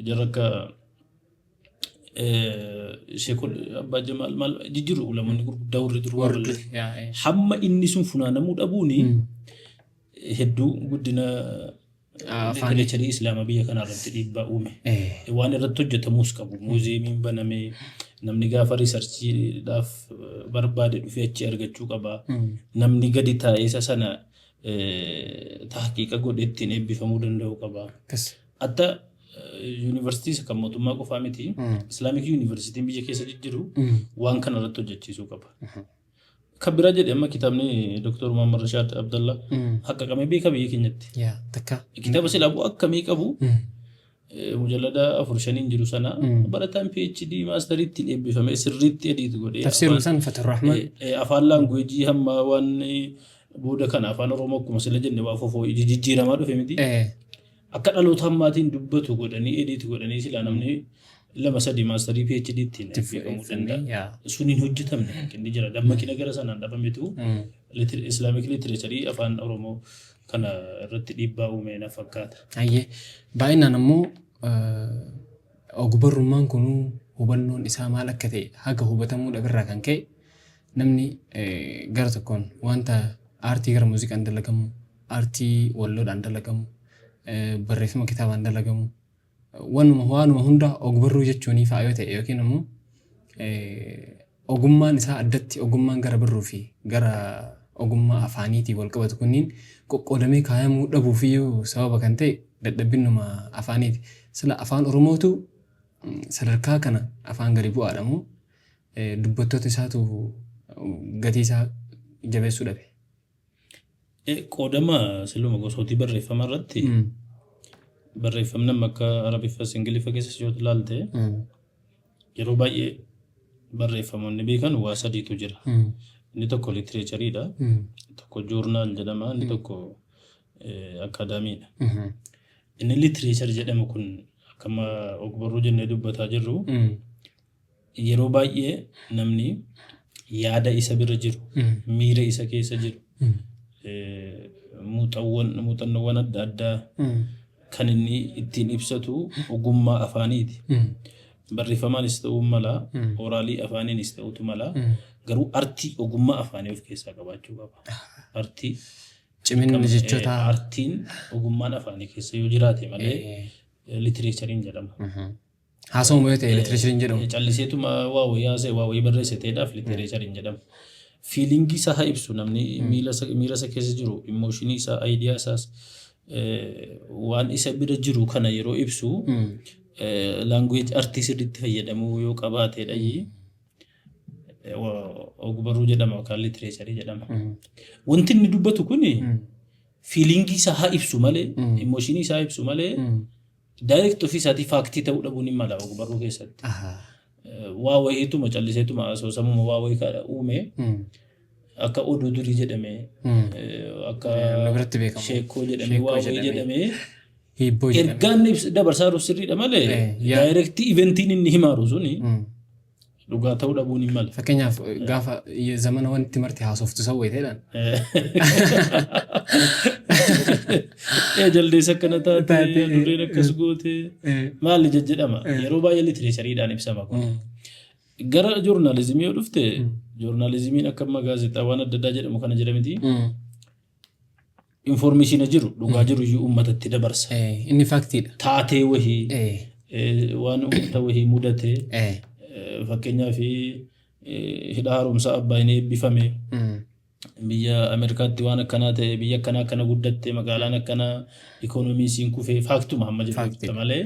jara akka Sheekul Abbaa Jamaal maal jijjiiru ulamoonni gurguddaa warri duru warri hamma inni sun funaanamuu dhabuuni hedduu guddina literaaturii Islaamaa biyya kanarratti dhiibbaa uume. Waan irratti hojjetamuus qabu. Muuziyeemiin banamee namni gaafa riisarchiidhaaf barbaade dhufee achi argachuu qaba. Namni gadi taa'ee isa sana tahqiiqa godhee ittiin eebbifamuu danda'uu qaba. Adda yuunivarsiitii kan mootummaa qofaa miti. Islaamik yuunivarsiitiin biyya keessa jijjiiru waan kana irratti hojjechiisuu qaba. Kabira jedhe amma kitaabni Dr. Muhammad Rashad Abdallah haqqaqamee beeka biyya keenyatti. Kitaaba silaa bu'aa akkamii qabu mujallada 4-5 jiru sana barataan PhD maastariitti eebbifame sirriitti ediit godhee. Tafsiiruu san Fathur Rahman. Afaan laanguweejii hamma waan booda kana afaan Oromoo akkuma sila jenne waa fofoo jijjiiramaa dhufe miti. Akka dhaloota hammaatiin dubbatu godhanii ediit godhanii silaa namni 2-3 maastarii PhD ittiin eebbifamuu danda'a. Suniin hojjetamne inni jira dammaqina gara sanaan dhabametu Islamic literaaturii afaan Oromoo kana irratti dhiibbaa uume na fakkaata. Baay'inaan ammoo ogbarrummaan kunuu hubannoon isaa maal akka ta'e haga hubatamuu dhaberraa kan ka'e namni gara tokkoon wanta aartii gara muuziqaan dalagamu, aartii walloodhaan dalagamu, barreeffama kitaabaan dalagamu waanuma hunda ogbarruu jechuunii fa'aa yoo ta'e yookiin immoo ogummaan isaa addatti ogummaan gara barruu fi gara ogummaa afaaniitiin wal qabatu kunniin qoqqoodamee kaayamuu dhabuufiyyuu sababa kan ta'e dadhabbinnuma afaaniiti. Sila afaan Oromootu sadarkaa kana afaan gadi bu'aadha moo dubbattoota isaatu gatii isaa jabeessuu dhabe? Qoodama siluma gosootii barreeffama irratti barreeffamni akka Arabiffaa Ingiliffa keessa yoo ilaalte yeroo baay'ee barreeffamoonni beekan waa sadiitu jira. Inni tokko literaachariidha, tokko joornaal jedhama, inni tokko akaadaamiidha. Inni literaachar jedhamu kun akkama ogbarruu jennee dubbataa jirru yeroo baay'ee namni yaada isa bira jiru, miira isa keessa jiru, muuxannoowwan adda addaa kan inni ittiin ibsatu ogummaa afaaniiti. Barreeffamaanis ta'uu mala, oraalii afaaniinis ta'utu mala, garuu artii ogummaa afaanii of keessaa qabaachuu qaba. Artii ciminni jechoota artiin ogummaan afaanii keessa yoo jiraate malee literaachariin jedhama. Haasawuma yoo ta'e literaachariin jedhamu. Calliseetuma waa wayii haasa'e waa wayii barreessateedhaaf literaachariin jedhama. Fiilingii isaa haa ibsu namni miira isa keessa jiru, immooshinii isaa, aayidiyaa isaas waan isa bira jiru kana yeroo ibsu language artii sirriitti fayyadamuu yoo qabaateedha. Ogbarruu jedhama yookaan literaachari jedhama. Wanti inni dubbatu kun fiilingii isaa haa ibsu malee, immooshinii isaa haa ibsu malee direct ofii isaatii faaktii ta'uu dhabuun hin mala ogbarruu keessatti. Waa wayiituma calliseetuma asoosamuma waa wayii uume akka oduu durii jedhame akka sheekoo jedhame waa wayii jedhame ergaan dabarsaa jiru sirriidha malee direct eventiin inni himaaru suni dhugaa ta'uu dhabuun hin mala. Fakkeenyaaf gaafa zamana wanti marti haasoftu sawwayteedhaan. Jaldeessa akkana taate, dureen akkas goote maali jedhama. Yeroo baay'ee literaachariidhaan ibsama kun. Gara joornaalizimii yoo dhufte, joornaalizimiin akka gaazexaa waan adda addaa jedhamu kana jedhamiti. Informaatiina jiru, dhugaa jiru iyyuu uummatatti dabarsa. Inni faaktiidha. Taatee wahii, waan uummata wahii mudate. Fakkeenyaaf hidha haaromsaa Abbaayinee eebbifame biyya Ameerikaatti waan akkanaa ta'e biyya akkanaa akkana guddatte magaalaan akkanaa ikoonomiisiin kufee faaktuma hamma jirtu malee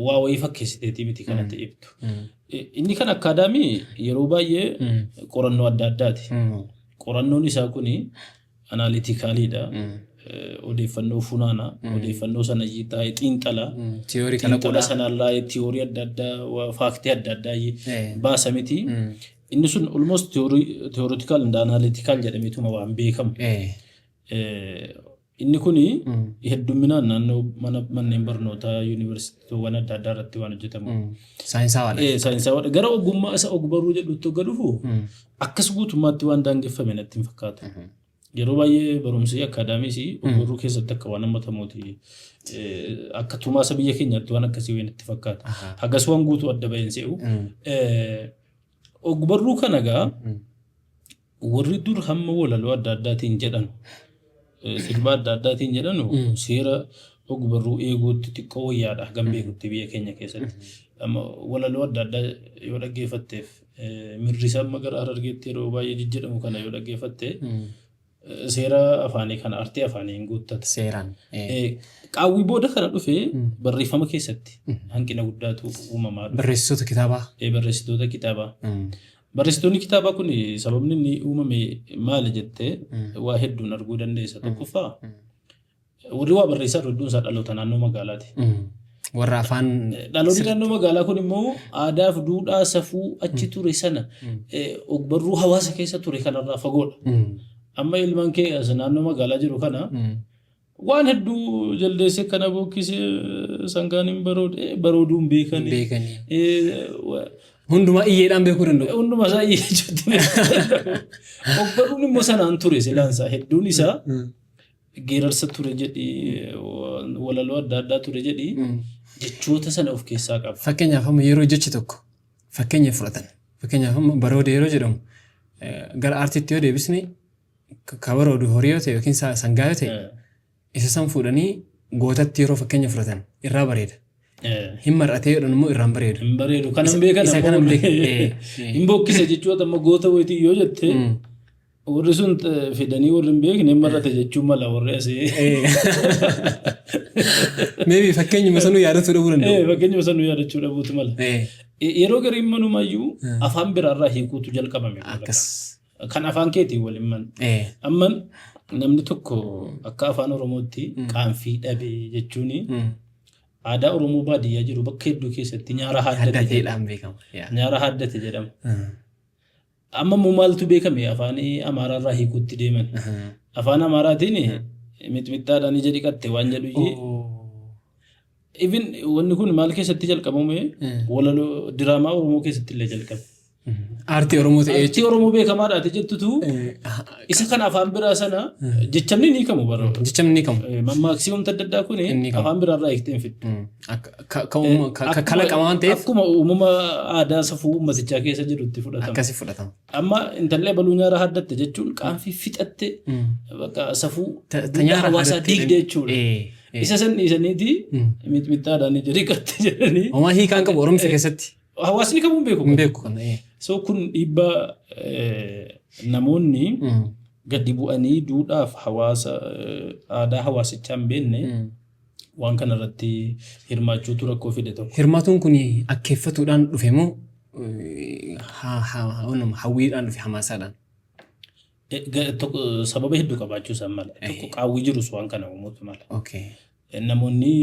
waa wayii fakkeessiteetii miti kanatti ibtu. Inni kan akaadaamii yeroo baay'ee qorannoo adda addaati. Qorannoon isaa kuni anaalitikaaliidha. Odeeffannoo funaana, odeeffannoo sana taa'ee xiinxala, xiinxala sanarraa tiyoorii adda addaa, faaktii adda addaa baasa miti. Inni sun almost theoretical and analytical jedhameetuma waan beekamu. Inni kuni hedduminaan naannoo manneen barnootaa yuunivarsiitiiwwan adda addaa irratti waan hojjetamu. Saayinsaawwadha. Gara ogummaa isa ogbarruu jedhutti hogga dhufu akkas guutummaatti waan daangeffame natti hin fakkaatu. Yeroo baay'ee barumsi akaadaamiis ogbarruu keessatti akka waan hammatamuuti. Akka tumaasa biyya keenyaatti waan akkasii waan itti fakkaata. Hagas waan guutuu adda baheen se'u. Ogbarruu kana gaa warri dur hamma walaloo adda addaatiin jedhanu, sirba adda addaatiin jedhanu seera ogbarruu eeguutti xiqqoo wayyaadha hagam beekutti biyya keenya keessatti. Walaloo adda addaa yoo dhaggeeffatteef mirrisa amma gara Harargeetti yeroo baay'ee jijjedhamu kana yoo dhaggeeffatte seera afaanii kana artii afaaniin guuttata. Seeraan. Qaawwii booda kana dhufee barreeffama keessatti hanqina guddaatu uumamaa dhufe. Barreessitoota kitaabaa. Barreessitoota kitaabaa. Barreessitoonni kitaabaa kun sababni inni uumame maali jettee waa hedduun arguu dandeessa. Tokkoffaa warri waa barreessaa hedduun isaa dhaloota naannoo magaalaati. Warra afaan. Dhaloonni naannoo magaalaa kun immoo aadaa fi duudhaa safuu achi ture sana ogbarruu hawaasa keessa ture kanarraa fagoodha. Amma ilmaan kee as naannoo magaalaa jiru kana waan hedduu jaldeessee kana bokkisee sangaan hin barooduun beekanii. Hundumaa iyyeedhaan beekuu danda'u. Hundumaa isaa iyyee jechuutti. Ogbarruun immoo sanaan ture silaansaa hedduun isaa geerarsa ture jedhii walaloo adda addaa ture jedhii jechoota sana of keessaa qaba. Fakkeenyaaf amma yeroo jechi tokko fakkeenya fudhatan. Fakkeenyaaf amma baroode yeroo jedhamu gara aartiitti yoo deebisne ka baroodu horii yoo ta'e yookiin sangaa yoo ta'e isa san fuudhanii gootatti yeroo fakkeenya fudhatan irraa bareeda. Hin mar'atee jedhan immoo irraan bareedu. Hin bareedu. Kanan beekan ammoo hin bokkise jechuudha amma goota wayitii yoo jette warri sun fidanii warri hin beekne marrate jechuun mala warri asii. Maybe fakkeenyuma sanuu yaadachuu dhabuu danda'u. Fakkeenyuma sanuu yaadachuu dhabuutu mala. Yeroo garii manumayyuu afaan biraarraa hiikuutu jalqabame. Akkas. Kan afaan keetii waliin man. Amma namni tokko akka afaan Oromootti qaanfii dhabee jechuuni aadaa Oromoo baadiyyaa jiru bakka hedduu keessatti nyaara haddate jedhama. Amma maaltu beekame afaan Amaaraarraa hiikuutti deeman. Afaan Amaaraatiin mixmixaadhaan ija dhiqatte waan jedhu even wanni kun maal keessatti jalqabame walaloo diraamaa Oromoo keessatti illee jalqabe. Aartii Oromoo ta'ee aartii Oromoo beekamaadhaati jettutu isa kana afaan biraa sana jechamni ni kamu bara. Jechamni ni kamu. Maaksimuum tadda kun afaan biraarraa hiikteen fiddu. Kalaqama waan ta'eef. Akkuma uumama aadaa safuu uummatichaa keessa jirutti fudhatama. Akkasi fudhatama. Amma intallee baluu nyaara haddatte jechuun qaanfii fixatte bakka safuu hawaasaa diigde jechuudha. Isa san dhiisaniiti mixmixaadhaan ija dhiqatte jedhanii. Homaa hiikaan qabu Oromicha keessatti. Hawaasni kamuu beeku. Beeku kana. So kun dhiibbaa namoonni gadi bu'anii duudhaaf hawaasa aadaa hawaasichaa hin beekne waan kana irratti hirmaachuutu rakkoo fide tokko. Hirmaatuun kun akkeeffatuudhaan dhufe moo hawwiidhaan dhufe hamaasaadhaan? Sababa hedduu qabaachuu isaan mala. Tokko qaawwii jirus waan kana uumuutu mala. Namoonni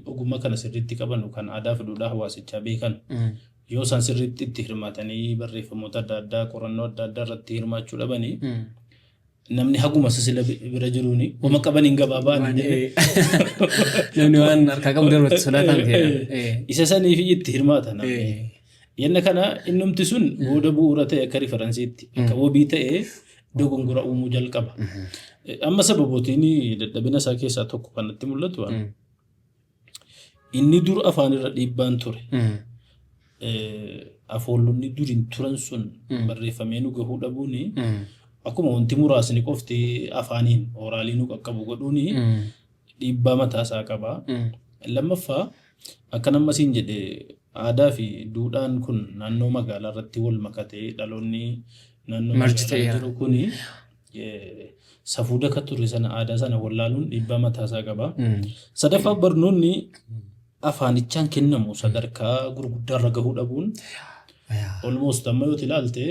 ogummaa kana sirriitti qaban kan aadaa fi duudhaa hawaasichaa beekan yoo isaan sirriitti itti hirmaatanii barreeffamoota adda addaa qorannoo adda addaa irratti hirmaachuu dhabanii namni haguma sisila bira jiruuni wama qabaniin gabaabaan namni waan harkaa qabu darbatti sodaataan isa saniif itti hirmaatan. Yenna kana innumti sun booda bu'uura ta'e akka rifaransiitti akka wabii ta'e dogongora uumuu jalqaba. Amma sababootiin dadhabina isaa keessaa tokko kanatti mul'atu inni dur afaan irra dhiibbaan ture. Afoollonni duriin turan sun barreeffamee nu gahuu dhabuuni akkuma wanti muraasni qofti afaaniin oraalii nu qaqqabu godhuuni dhiibbaa mataa isaa qaba. Lammaffaa akka nammasiin jedhe aadaa fi duudhaan kun naannoo magaalaa irratti wal makatee dhaloonni naannoo magaalaa jiru kuni safuu daka ture sana aadaa sana wallaaluun dhiibbaa mataa isaa qaba. Sadaffaa barnoonni afaanichaan kennamu sadarkaa gurguddaarra gahuu dhabuun almost amma yoo ilaalte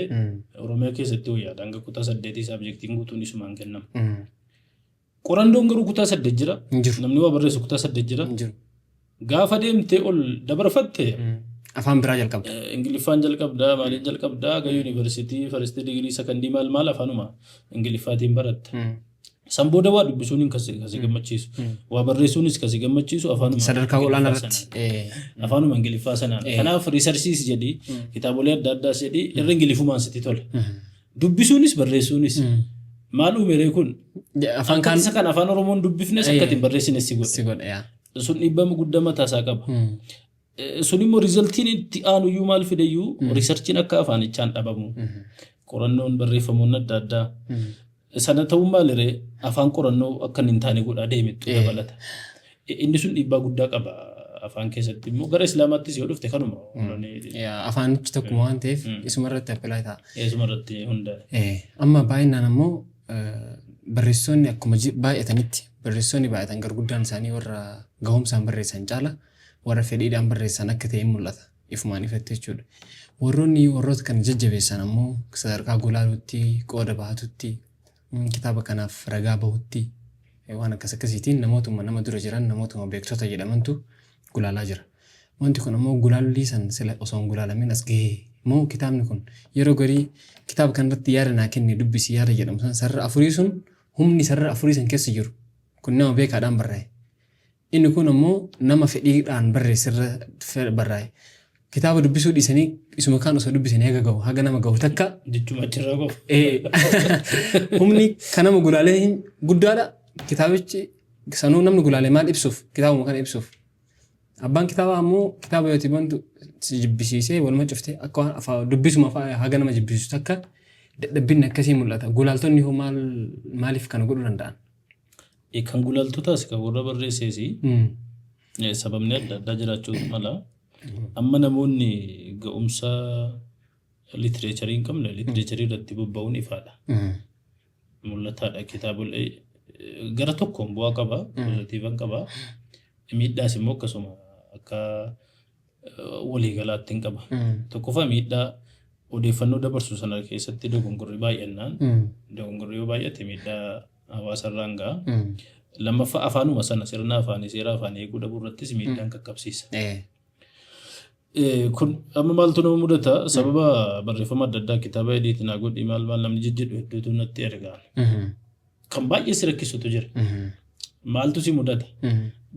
Oromiyaa keessatti ho'aadha hanga kutaa 8 sabjektiin guutuun isumaan kennamu. Qorannoon garuu kutaa 8 jira. Namni waa barreessu kutaa 8 jira. Gaafa deemtee ol dabarfatte afaan biraa jalqabda. Ingiliffaan jalqabda, maaliin jalqabda, ga yuunivarsiitii, first degree, second maal afaanuma Ingiliffaatiin baratta. San booda waa dubbisuun kasi gammachiisu. Waa barreessuunis kasi gammachiisu afaanuma. Sadarkaa olaanaa irratti. Afaanuma Ingiliffaa sanaan. Kanaaf riisarsiis jedhi kitaabolee adda addaas jedhi irra Ingiliffumaan sitti tole. Dubbisuunis barreessuunis. Maal uumeree kun? Afaan kaan isa kan afaan Oromoon dubbifnes akkatti barreessines si godha. Sun dhiibbaa guddaa mataa isaa qaba. Sun immoo riizaltiin itti aanuyyuu maal fideyyuu riisarchiin akka afaanichaan dhabamu. Qorannoon barreeffamoonni adda addaa. Sana ta'uu maaliree afaan qorannoo akka hin taane godhaa deemettu dabalata. Inni sun dhiibbaa guddaa qaba afaan keessatti immoo gara Islaamaattis yoo dhufte kanuma. Afaanichi tokkuma waan ta'eef isumarratti appilaa ta'a. Isumarratti hundaa'e. Amma baay'inaan ammoo barreessonni akkuma baay'atanitti barreessonni baay'atan garguddaan isaanii warra gahumsaan barreessan caala warra fedhiidhaan barreessan akka ta'e mul'ata ifumaan ifatti jechuudha. Warroota kan jajjabeessan ammoo sadarkaa gulaaluutti qooda baatutti kitaaba kanaaf ragaa bahutti waan akkasiitiin nama dura jiran namootuma beektota jedhamantu gulaalaa jira. Wanti kun ammoo gulaalli san sila osoo hin gulaalamin as gahee moo kitaabni kun yeroo garii kitaaba kanarratti yaada naa kenni dubbisi yaada jedhamu san sarara afurii sun humni sarara afurii san keessa jiru kun nama beekaadhaan barraa'e. Inni kun ammoo nama fedhiidhaan barreessirra barraa'e. Kitaaba dubbisuu dhiisanii isuma kaan osoo dubbisanii haga nama gahu takka jechuun achirraa qofa. Humni kan nama gulaalee guddaadha. Kitaabichi sanuu namni gulaalee maal ibsuuf kitaabuma kana ibsuuf. Abbaan kitaabaa ammoo kitaaba yoo tibantu si jibbisiisee waluma cuftee akka dubbisuma haga nama jibbisiisu takka dadhabbinni akkasii mul'ata. Gulaaltonni hoo maaliif kana godhuu danda'an? Kan gulaaltotaas kan warra barreesseesi sababni adda addaa jiraachuu mala. Amma namoonni ga'umsa litireecharii hin qabne litireecharii irratti bobba'uun ifaadha. mul'ataadha kitaabolee gara tokkoon bu'aa qaba pozitiivan qaba miidhaas immoo akkasuma akka waliigalaatti hin qaba tokkoffaa miidhaa odeeffannoo dabarsu sana keessatti dogongorri baay'annaan dogongorri yoo baay'ate miidhaa hawaasarraan ga'a lammaffaa afaanuma sana sirna afaanii seera afaanii eeguu dhabuu irrattis miidhaan qaqqabsiisa. Kun amma maaltu nama mudata sababa barreeffama adda addaa kitaaba ediitiin haa godhi maal namni jijjiidhu hedduutu natti ergaan. Kan baay'ee si rakkisutu jira. Maaltu si mudata?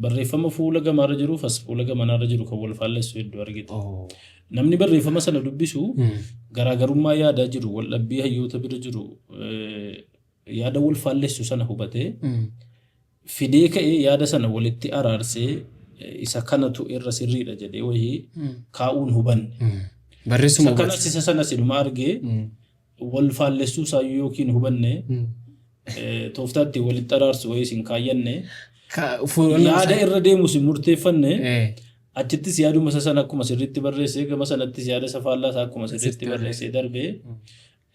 Barreeffama fuula gamaarra jiruuf as fuula gamaarra jiru kan wal faallessu hedduu argita. Namni barreeffama sana dubbisu garaagarummaa yaadaa jiru wal dhabbii hayyoota bira jiru yaada wal faallessu sana hubatee fidee ka'ee yaada sana walitti araarsee isa kanatu irra sirriidha jedhee wayii kaa'uun hubanne. Barreessuma kana isa sana sinuma argee wal faallessuu saayyuu yookiin hubanne tooftaatti walitti araarsu wayii sin kaayyanne yaada irra deemu sin murteeffanne achittis yaaduma isa sana akkuma sirriitti barreessee gama sanattis yaada isa faallaa isaa akkuma sirriitti barreessee darbee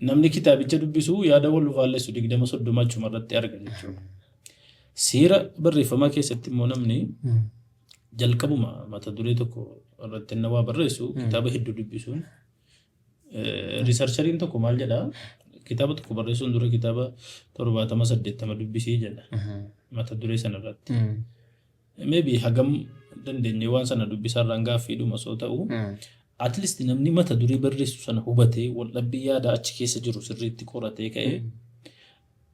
namni kitaabicha dubbisu yaada wal faallessu 20-30 achuma irratti arga jechuudha. Seera barreeffamaa keessatti immoo namni jalqabuma mata duree tokko irratti nama barreessu kitaaba hedduu dubbisuun riisarchariin tokko maal jedha kitaaba tokko barreessuun dura kitaaba 70-80 dubbisii jedha mata duree sana irratti. Maybe hagam dandeenye waan sana dubbisarraan gaaffiidhuma soo ta'u at least namni mata duree barreessu sana hubatee wal dhabbii yaada achi keessa jiru sirriitti qoratee ka'ee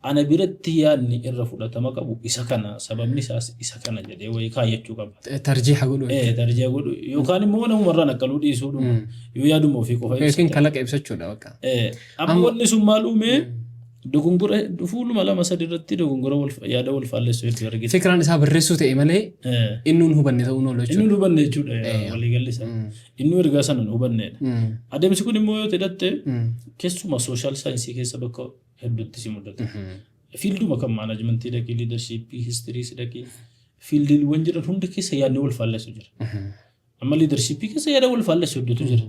ana biratti yaadni irra fudhatama qabu isa kana sababni isaas isa kana jedhee wayii kaayyachuu qaba. Tarjiiha godhu. Tarjiiha godhu yookaan immoo namumarraan akkaluu dhiisuudhuma yoo yaaduma ofii qofa ibsa. Yookiin kalaqa ibsachuudha bakka. Amma wanni sun maal uume dogongora fuuluma lama sadi irratti dogongora yaada wal faallessu hedduu argite. Fikiraan isaa barreessuu ta'e malee inni hubanne ta'uu noolu jechuudha. Inni hubanne jechuudha waliigalli isaa. Inni ergaa sana hubanneedha. Adeemsi kun immoo yoo ta'e keessuma sooshaal saayinsii keessa bakka hedduutti si mudata. Fiilduma kan maanaajmentii dhaqee liidarshiippii histirii dhaqee fiildiiwwan jiran hunda keessa yaadni wal faallessu jira. Amma liidarshiippii keessa yaada wal faallessu hedduutu jira.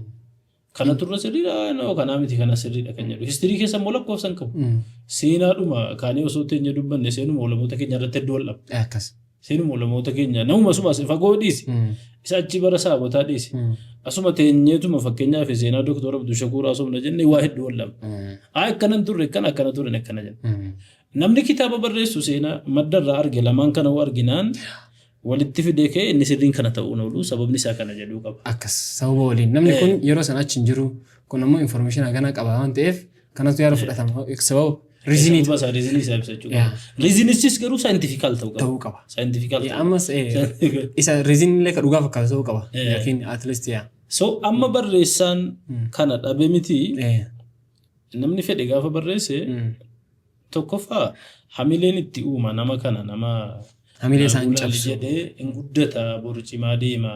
Kana turre sirriidha kanaa miti kana sirriidha kan jedhu. Histirii keessa immoo lakkoofsan qabu. Seenaadhuma kaanii osoo teenya dubbanne seenuma ulamoota keenya irratti hedduu wal dhabu. Akkas. Seenuma ulamoota keenya namuma sumas fagoo dhiisi. Isa achi bara saabotaa dhiisi. Asuma teenyeetuma fakkeenyaaf seenaa Dooktor Abduu Shakuur asumna jenne waa hedduu wal dhabu. Akkanan turre akkana turre akkana jenna. Namni kitaaba barreessu seenaa maddarraa arge lamaan kana arginaan walitti fidee ka'e inni sirriin kana ta'uu noolu sababni isaa kana jedhuu qaba. Akkas sababa waliin namni kun yeroo sana achi hin jiru kun ammoo information hagana qaba waan ta'eef kanatu yaada fudhatama sababa reasoning isaa ibsachuu qaba. Reasonichis garuu scientifical ta'uu qaba. Scientifical ta'uu. Ammas isa reasoning illee ka dhugaa fakkaatu ta'uu qaba yookiin at least yaa. So amma barreessaan kana dhabe miti namni fedhe gaafa barreesse tokkoffaa hamileen itti uuma nama kana nama hamilee isaan cabsu jedhee hin guddata boru cimaa deema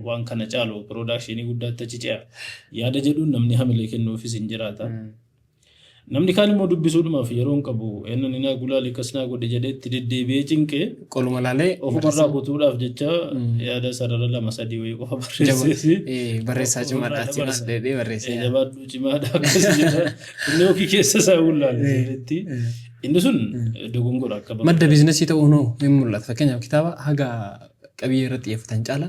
waan kana caalu production guddaatti achi ce'a yaada jedhuun namni hamilee kennuufis hin jiraata. Namni kaan immoo dubbisuudhumaaf yeroo hin qabu eenyuun naa gulaalee kasnaa godhe jedhee itti deddeebi'ee cinqee qoluma laalee ofumarraa kutuudhaaf jecha yaada sarara 2-3 wayii qofa barreessee barreessaa cimaadhaatti dheedhee barreessee jabaadhuu cimaadhaa akkas jedha inni ofii keessa isaa ulaalee sirriitti inni sun dogongora akka bakka madda biizinasii ta'uu noo hin mul'atu fakkeenyaaf kitaaba haga qabiyyee irratti xiyyeeffatan caala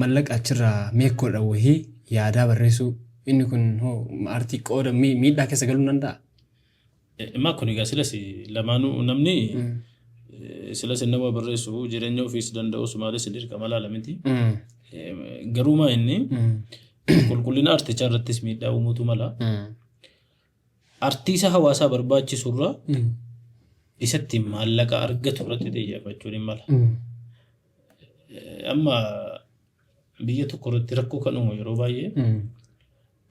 mallaqa achirraa meekkoodha wayii yaadaa barreessuu inni kun aartii qooda miidhaa keessa galuu danda'a. Immaa kun egaa silas lamaanuu namni silas nama barreessu jireenya ofiis danda'u sumaalis dirqama laala miti. Garuumaa inni qulqullina aartichaa irrattis miidhaa uumuutu mala. Aartii isa hawaasaa barbaachisurra isatti maallaqa argatu irratti xiyyeeffachuun hin mala. Amma biyya tokko irratti rakkoo kan uumu yeroo baay'ee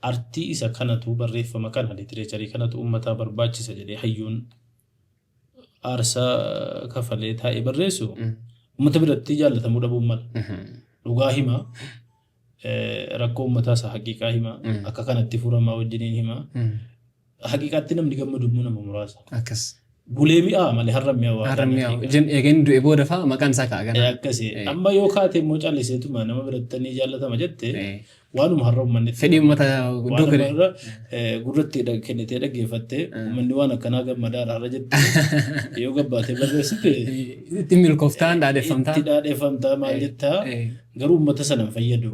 artii isa kanatu barreeffama kana literacharii kanatu uummataa barbaachisa jedhee hayyuun aarsaa kafalee taa'ee barreessu uummata biratti jaallatamuu dhabuu mala. Dhugaa hima rakkoo uummataa isaa haqiiqaa hima akka kanatti furamaa wajjiniin hima. Haqiiqaatti namni gammadu nama muraasa. Akkas. Bulee mi'aa malee har'a mi'aa waa. Har'a mi'aa. Eegeen du'e booda fa'a maqaan isaa kaa'agana. Akkasii. Amma yoo kaate immoo calliseetuma nama biratti ni jaallatama jette waanuma har'a uummanni fedhii uummata guddoo gale gurratti kennitee dhaggeeffattee uummanni waan akkanaa gammadaadha har'a jettee yoo gabbaatee barreessite itti milkooftaan dhaadheeffamtaa itti dhaadheeffamtaa maal jettaa garuu uummata sana hin fayyadu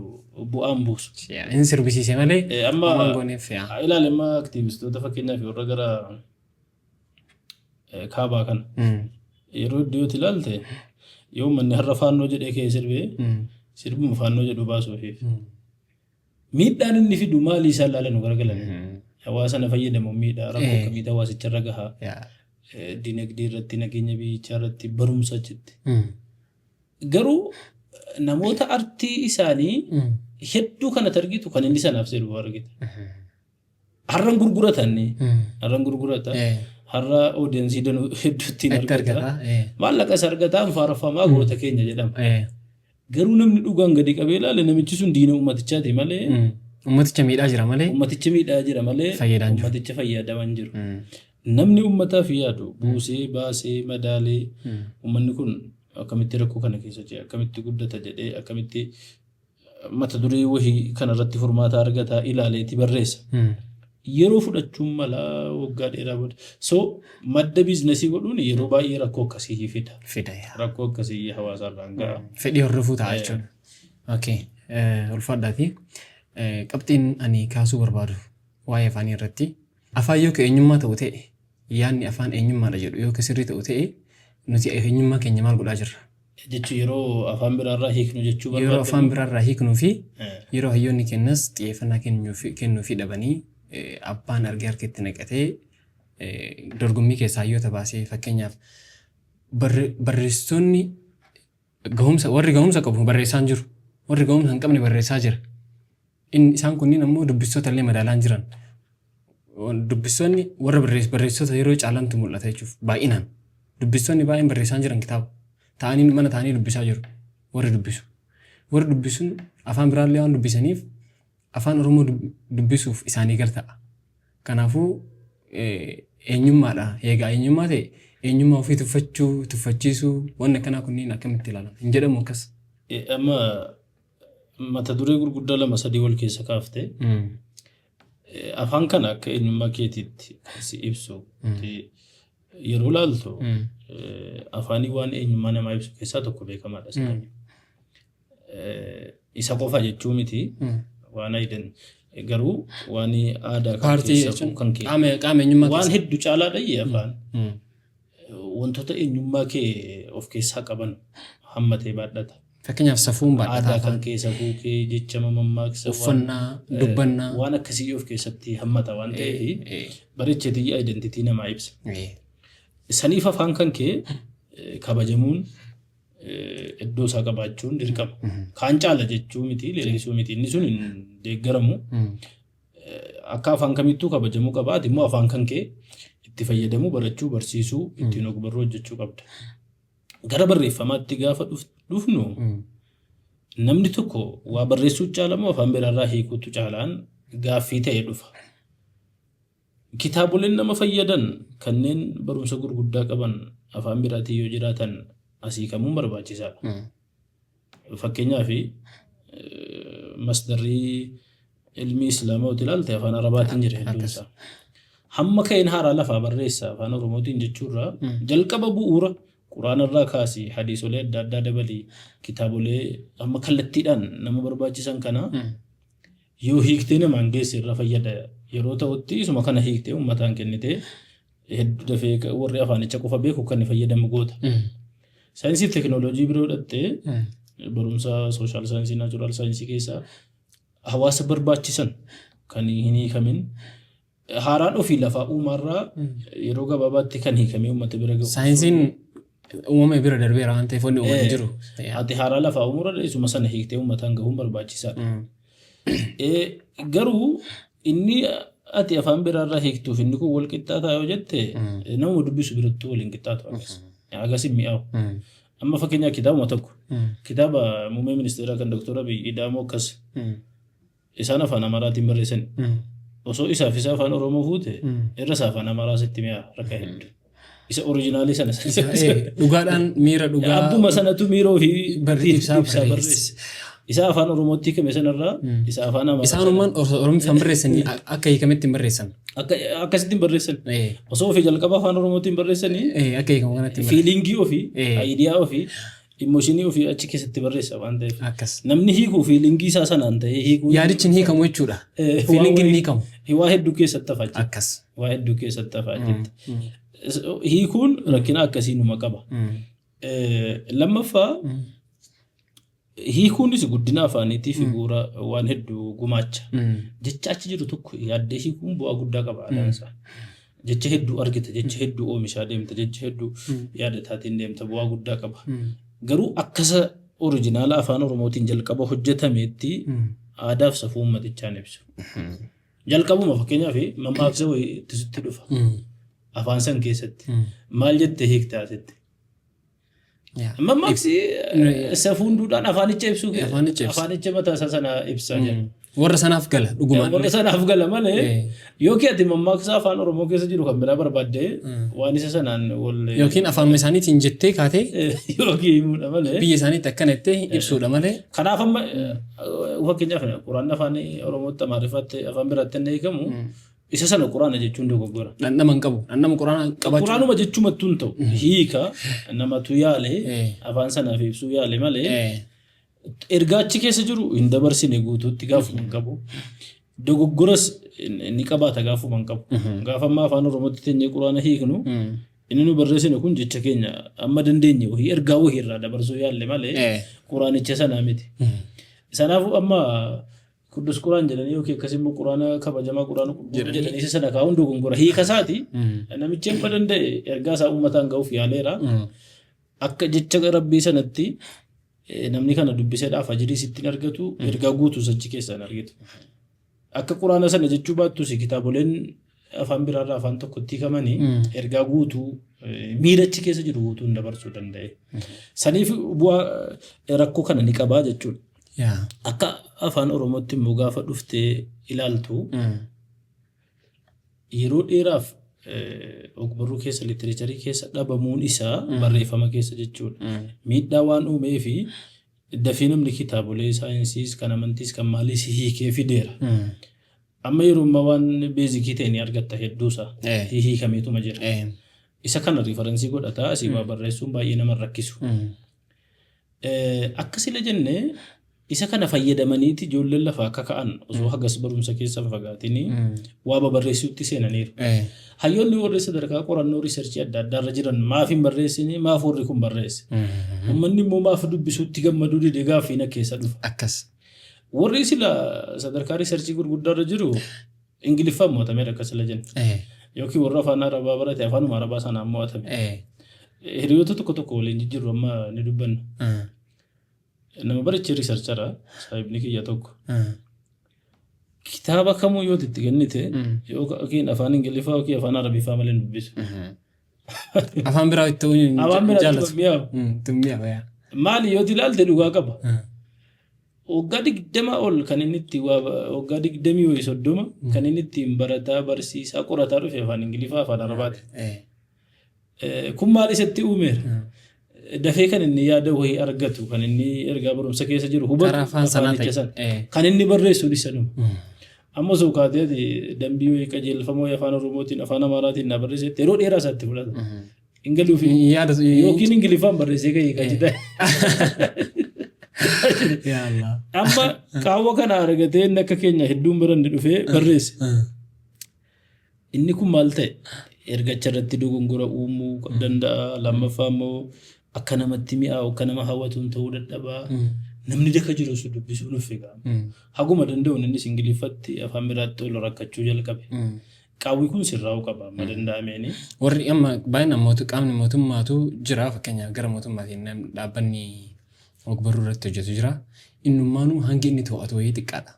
bu'aan buusu. Inni sirbisiise malee amma waan gooneef ilaali amma aktiivistoota fakkeenyaaf warra gara kaabaa kana yeroo iddootti ilaalte yoo manni har'a faannoo jedhee kee sirbee sirbuma faannoo jedhu baasuufiif miidhaan inni fidu maalii isaan ilaalan garagalan hawaasa na fayyadamu miidhaa rakkoo akkamitti hawaasicharra gahaa dinagdee irratti nageenya biyyichaa irratti barumsa jetti garuu namoota artii isaanii hedduu kana targitu kan inni sanaaf sirbu argite har'an gurguratan har'a oodensii danuu hedduutti argata maallaqa sargataan faarfamaa goota keenya jedhama garuu namni dhugaan gadi qabee ilaale namichi sun diina ummatichaati malee ummaticha miidhaa jira malee ummaticha fayyadaman jiru namni ummataaf yaadu buusee baasee madaalee ummanni kun akkamitti rakkoo kana keessa jira akkamitti guddata jedhee akkamitti mata duree wahii kanarratti furmaata argata ilaaleeti barreessa yeroo fudhachuun mala waggaa dheeraa booda so madda biizinasii godhuun yeroo baay'ee rakkoo akkasii fida rakkoo akkasii hawaasarraan ga'a fedhii hordofuu ta'a jechuudha. Okay ulfaadhaati qabxiin ani kaasuu barbaadu waa'ee afaanii irratti afaan yoo eenyummaa ta'u ta'e yaadni afaan eenyummaadha jedhu yoo sirrii ta'u ta'e nuti eenyummaa keenya maal godhaa jirra jechuun yeroo afaan biraarraa hiiknu jechuu barbaadu yeroo afaan biraarraa hiiknuu fi yeroo hayyoonni kennas xiyyeeffannaa kennuu fi dhabanii abbaan argee harkatti naqatee dorgommii keessaa hayyoota baasee fakkeenyaaf barreessitoonni warri gahumsa qabu barreessaan jiru warri gahumsa hin qabne barreessaa jira isaan kunniin ammoo dubbistoota illee madaalaan jiran dubbistoonni warra barreessitoota yeroo caalantu mul'ata jechuuf baay'inaan dubbistoonni baay'een barreessaan jiran kitaaba ta'anii mana ta'anii dubbisaa jiru warri dubbisuun afaan biraallee waan dubbisaniif afaan oromoo dubbisuuf isaanii galta'a kanaafuu eenyummaadha eegaa eenyummaa ta'e eenyummaa ofii tuffachiisuu wanni akkanaa kunniin akkamitti ilaalama hin jedhamu akkas. Amma mata duree gurguddaa 2-3 wal keessa kaaftee afaan kana akka eenyummaa keetiitti si ibsu yeroo laaltu afaanii waan eenyummaa namaa ibsu keessaa tokko beekamaadha. Isa qofa jechuu miti waan aidan garuu waan aadaa kan keessa kan qaama eenyummaa waan hedduu caalaadha afaan wantoota eenyummaa kee of keessaa qaban hammatee baadhata. Fakkeenyaaf safuun baadhata aadaa kan keessa buukee jecha mammaaksa uffannaa dubbannaa waan akkasii of keessatti hammata waan ta'eef bareecheetii identitii namaa ibsa. Saniif afaan kan kee kabajamuun iddoo isaa qabaachuun dirqama. Kaan caala jechuu miti leellisuu miti inni sun hin deeggaramu. Akka afaan kamittuu kabajamuu qabaati immoo afaan kan kee itti fayyadamuu barachuu barsiisuu ittiin ogbarruu hojjechuu qabda. Gara barreeffamaatti gaafa dhufnu namni tokko waa barreessuu caalamoo afaan biraarraa hiikuutu caalaan gaaffii ta'ee dhufa. Kitaaboleen nama fayyadan kanneen barumsa gurguddaa qaban afaan biraatiin yoo jiraatan asii kamuun barbaachisaadha. Fakkeenyaaf masdarrii ilmi islaamaa yoo ilaalte afaan arabaatiin jira hedduun isaa. Hamma ka'een haaraa lafaa barreessa afaan oromootiin jechuurraa jalqaba bu'uura quraanarraa kaasii hadiisolee adda addaa dabalii kitaabolee amma kallattiidhaan nama barbaachisan kana yoo hiiktee namaan geesse irra fayyada yeroo ta'utti isuma kana hiiktee uummataan kennitee hedduu dafee warri afaanicha qofa beeku kan fayyadamu goota. Saayinsii teekinooloojii biroo dhattee barumsa sooshaal saayinsii naachuraal saayinsii keessaa hawaasa barbaachisan kan hin hiikamin haaraan ofii lafaa uumaarraa yeroo gabaabaatti kan hiikamee uummata bira gahu. Saayinsiin uumama bira darbeera waan ta'eef wanni uumama jiru. Ati haaraa lafaa uumurra isuma sana hiiktee uummataan gahuun barbaachisaadha. Garuu inni ati afaan biraarraa hiiktuuf inni kun wal qixxaataa yoo jette nama dubbisu birattuu waliin qixxaatu agarsiin mi'aawu. Amma fakkeenyaa kitaabuma tokko kitaaba muummee ministeeraa kan Dr. Abiy Ida'amoo akkas isaan afaan Amaaraatiin barreessan osoo isaaf isa afaan Oromoo fuute irra isaa afaan Amaaraa sitti mi'a rakka hedduu. Isa oriijinaalii sana dhugaadhaan miira dhugaa abbuma sanatu miira ofii ibsaa barreesse. Isa afaan Oromootti hiikame sanarraa isa afaan Amaaraa. Isaanumaan Oromiffaan barreessanii akka hiikametti hin barreessan. Akkasittiin barreessan. Osoo ofii jalqaba afaan Oromootiin barreessanii akka hiikamu kanatti fiilingii ofii, ayidiyaa ofii, immooshinii ofii achi keessatti barreessa waan ta'eef. Namni hiikuu fiilingii isaa sanaan ta'ee hiikuu. Yaadichi hin hiikamu jechuudha. Fiilingiin hin hiikamu. Waa hedduu keessatti hafaa jirti. Akkas. Waa hedduu keessatti hafaa jirti. Hiikuun rakkina akkasii numa qaba. Lammaffaa hiikuunis guddina afaaniitii fi bu'uura waan hedduu gumaacha. Jecha achi jiru tokko yaaddee hiikuun bu'aa guddaa qaba aadaansaa. Jecha hedduu argita, jecha hedduu oomishaa deemta, jecha hedduu yaadataatiin deemta bu'aa guddaa qaba. Garuu akkasa orijinaala afaan Oromootiin jalqaba hojjetameetti aadaa fi safuu uummatichaan ibsu. Jalqabuma fakkeenyaaf mammaaksa wayii itti dhufa. Afaan san keessatti maal jettee hiiktaa asitti? Mammaaksi safuun duudhaan afaanicha ibsuu afaanicha mataa isaa sana ibsaa jira. Warra sanaaf gala dhugumaan. Warra sanaaf gala malee yookiin ati mammaaksa afaan Oromoo keessa jiru kan biraa barbaadde waan isa sanaan wal yookiin afaan isaaniitiin jettee kaatee yookiin himuudha malee biyya isaaniitti akkana jettee ibsuudha malee. Kanaaf amma fakkeenyaaf quraan afaan Oromootti Amaarifaatti afaan biraatti inni hiikamu isa sana quraana jechuun dogoggora. Dhandhama hin qabu. Dhandhama quraana qabaachuu. Quraanuma jechuumattuu hin ta'u. Hiika namatu yaale afaan sanaaf ibsuu yaale malee ergaa achi keessa jiru hin dabarsine guutuutti gaafuma hin qabu. Dogoggoras ni qabaata gaafuma hin qabu. Gaafa ammaa afaan Oromootti teenyee quraana hiiknu inni nu barreessine kun jecha keenya amma dandeenye wahii ergaa wahii irraa dabarsuu yaalle malee quraanicha sanaa miti. Sanaafuu amma Kudus Quraan jedhanii yookiin akkasuma Quraana kabajamaa Quraana jedhanii isa sana kaa'uun dogongora. Hiika isaati namichi hin danda'e ergaa isaa uummataan ga'uuf yaaleera. Akka jecha Rabbii sanatti namni kana dubbiseedhaaf ajirii sittiin argatu ergaa guutuu achi keessaan argitu. Akka Quraana sana jechuu baattus kitaaboleen afaan biraarraa afaan tokkotti hiikamanii ergaa guutuu miira achi keessa jiru guutuun dabarsuu danda'e. Saniif bu'aa rakkoo kana ni qabaa jechuudha. Akka afaan Oromootti immoo gaafa dhuftee ilaaltu yeroo dheeraaf ogbarruu keessa literacharii keessa dhabamuun isaa barreeffama keessa jechuudha. Miidhaa waan uumee fi dafii namni kitaabolee saayinsiis kan amantiis kan maaliis hiikee fideera. Amma yeroo ammaa waan beezikii ta'e ni argatta hedduusaa hiikameetuma jira. Isa kana riifaransii godhataa asii waa barreessuun baay'ee nama rakkisu. Akkasila jennee isa kana fayyadamaniiti ijoolleen lafaa akka ka'an osoo hagas barumsa keessa fagaatanii waa barreessuutti seenaniiru. Hayyoonni warri sadarkaa qorannoo riisarchii adda addaarra jiran maaf hin barreessine maaf warri kun barreesse. Uummanni immoo maaf dubbisuutti gammaduu dide gaaffii na keessa dhufa. Akkas. Warri sila sadarkaa riisarchii gurguddaarra jiru Ingiliffaan mo'atameera akkasila jenna. Yookiin warra afaan Arabaa barate afaanuma Arabaa sanaan mo'atame. Hiriyoota tokko waliin jijjiirru amma ni dubbannu. Nama barichi riisarchara saayibni kiyya tokko. Kitaaba kamuu yoo itti kennite yookiin afaan Ingiliffaa yookiin afaan Arabiffaa malee dubbisu. Afaan biraa itti mi'aawu. Maali yoo ilaalte dhugaa qaba. Waggaa 20 ol kan inni itti waggaa 20 wayii 30 kan inni ittiin barataa barsiisaa qorataa dhufe afaan Ingiliffaa afaan Arabaati. Kun maal isatti uumeera? Dafee kan inni yaada wayii argatu kan inni ergaa barumsa keessa jiru hubatu afaanicha sana kan inni barreessu dhisanuu. Amma osoo kaatee dambii wayii qajeelfamoo afaan Oromootiin afaan Amaaraatiin na barreessetti yeroo dheeraa isaatti fudhata. Ingaluu fi yookiin Ingiliffaan barreessee ka'ee qajeelaa. Amma qaawwa kana argatee inni akka keenya hedduun biratti dhufee barreesse. Inni kun maal ta'e ergacha irratti dogongora uumuu danda'a. Lammaffaa immoo akka namatti mi'aawu akka nama hawwatuun ta'uu dadhabaa. Namni daka jiru sun dubbisuu nuuf egaa. Haguma danda'uun innis Ingiliffatti afaan biraatti ol rakkachuu jalqabe. Qaawwi kun sirraa'uu qaba amma danda'ameeni. Warri amma baay'inaan qaamni mootummaatu jira fakkeenyaaf gara mootummaatiin dhaabbanni ogbarruu irratti hojjetu jira. Innummaanuu hangi inni to'atu wayii xiqqaadha.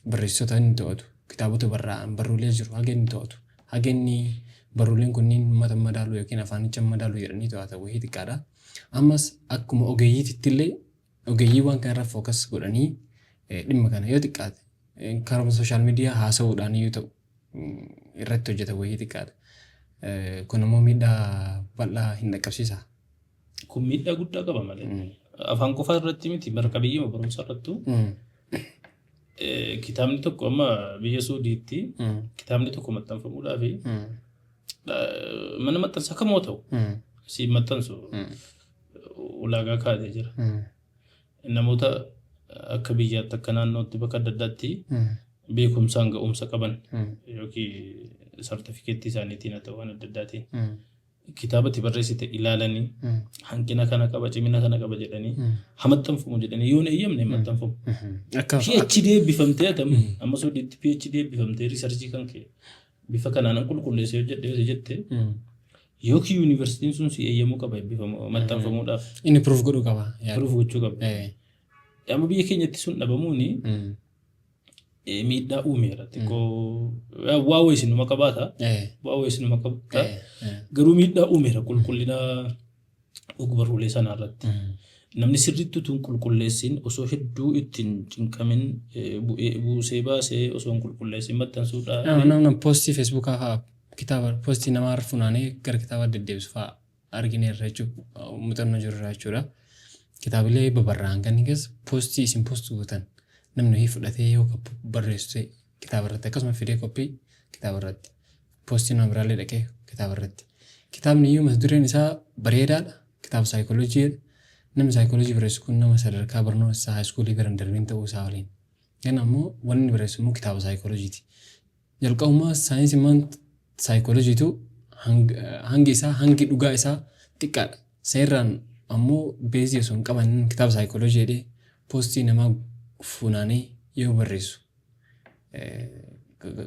Barreessitoota inni to'atu kitaabota barruulee jiru hanga inni to'atu. Hanga inni barruuleen kunniin uummata madaaluu yookiin afaanicha madaaluu jedhanii to'atan wayii xiqqaadha. Ammas akkuma ogeeyyiitti illee ogeeyyii waan kana irra fookas godhanii dhimma kana yoo xiqqaate karaa sooshaal miidiyaa haasa'uudhaan yoo ta'u irratti hojjetan wayii xiqqaadha. Kun immoo miidhaa bal'aa hin dhaqqabsiisa. Kun miidhaa guddaa qaba malee. afaan qofa irratti miti barka biyyuma barumsa irrattu kitaabni tokko amma biyya Suudiitti kitaabni tokko maxxanfamuudhaaf mana maxxansaa kamoo ta'u si maxxansu ulaagaa kaa'atee jira. Namoota akka biyyaatti akka naannootti bakka adda addaatti beekumsaan ga'umsa qaban yookiin sartifikeettii isaaniitiin haa ta'u waan adda addaatiin kitaabatti barreessite ilaalanii hanqina kana qaba cimina kana qaba jedhanii hamaxxanfamu jedhanii yoo na eeyyamne maxxanfamu. PhD eebbifamtee atamu amma Suudiitti PhD eebbifamtee riisarchii kan kee bifa kanaan qulqulleessee hojjedhee jette yookiin yuunivarsiitiin sun si eeyyamuu qaba eebbifamu maxxanfamuudhaaf. Inni proof godhuu qaba. Proof gochuu qaba. Amma biyya keenyatti sun dhabamuuni miidhaa uumeera xiqqoo waa wayii sinuma qabaata garuu miidhaa uumeera qulqullina ogbarruulee sanaa irratti namni sirriitti tun qulqulleessin osoo hedduu ittiin cinqamin buusee baasee osoo hin qulqulleessin maxxansuudhaan. Namni poostii feesbuukaa kitaaba poostii namaa funaanee gara kitaaba deddeebisu fa'aa argineerra jechuudha muuxannoo jirra jechuudha. Kitaabilee babarraan kan keessa poostii isin poostuu gootan namni fudhatee yoo barreessu kitaaba irratti akkasuma fidee koppii kitaaba irratti poostii nama biraallee dhaqee kitaaba irratti. Kitaabni iyyuu mata dureen isaa bareedaadha. Kitaaba saayikooloojii namni saayikooloojii barreessu kun nama sadarkaa barnoota isaa haayiskuulii bira darbiin ta'uu isaa waliin. Gan ammoo wanni barreessu immoo kitaaba saayikooloojiiti. Jalqabummaa saayinsii saayikooloojiitu hangi dhugaa isaa xiqqaadha. Seerraan ammoo beezii osoo hin qaban kitaaba saayikooloojii jedhee poostii namaa funaanee yoo barreessu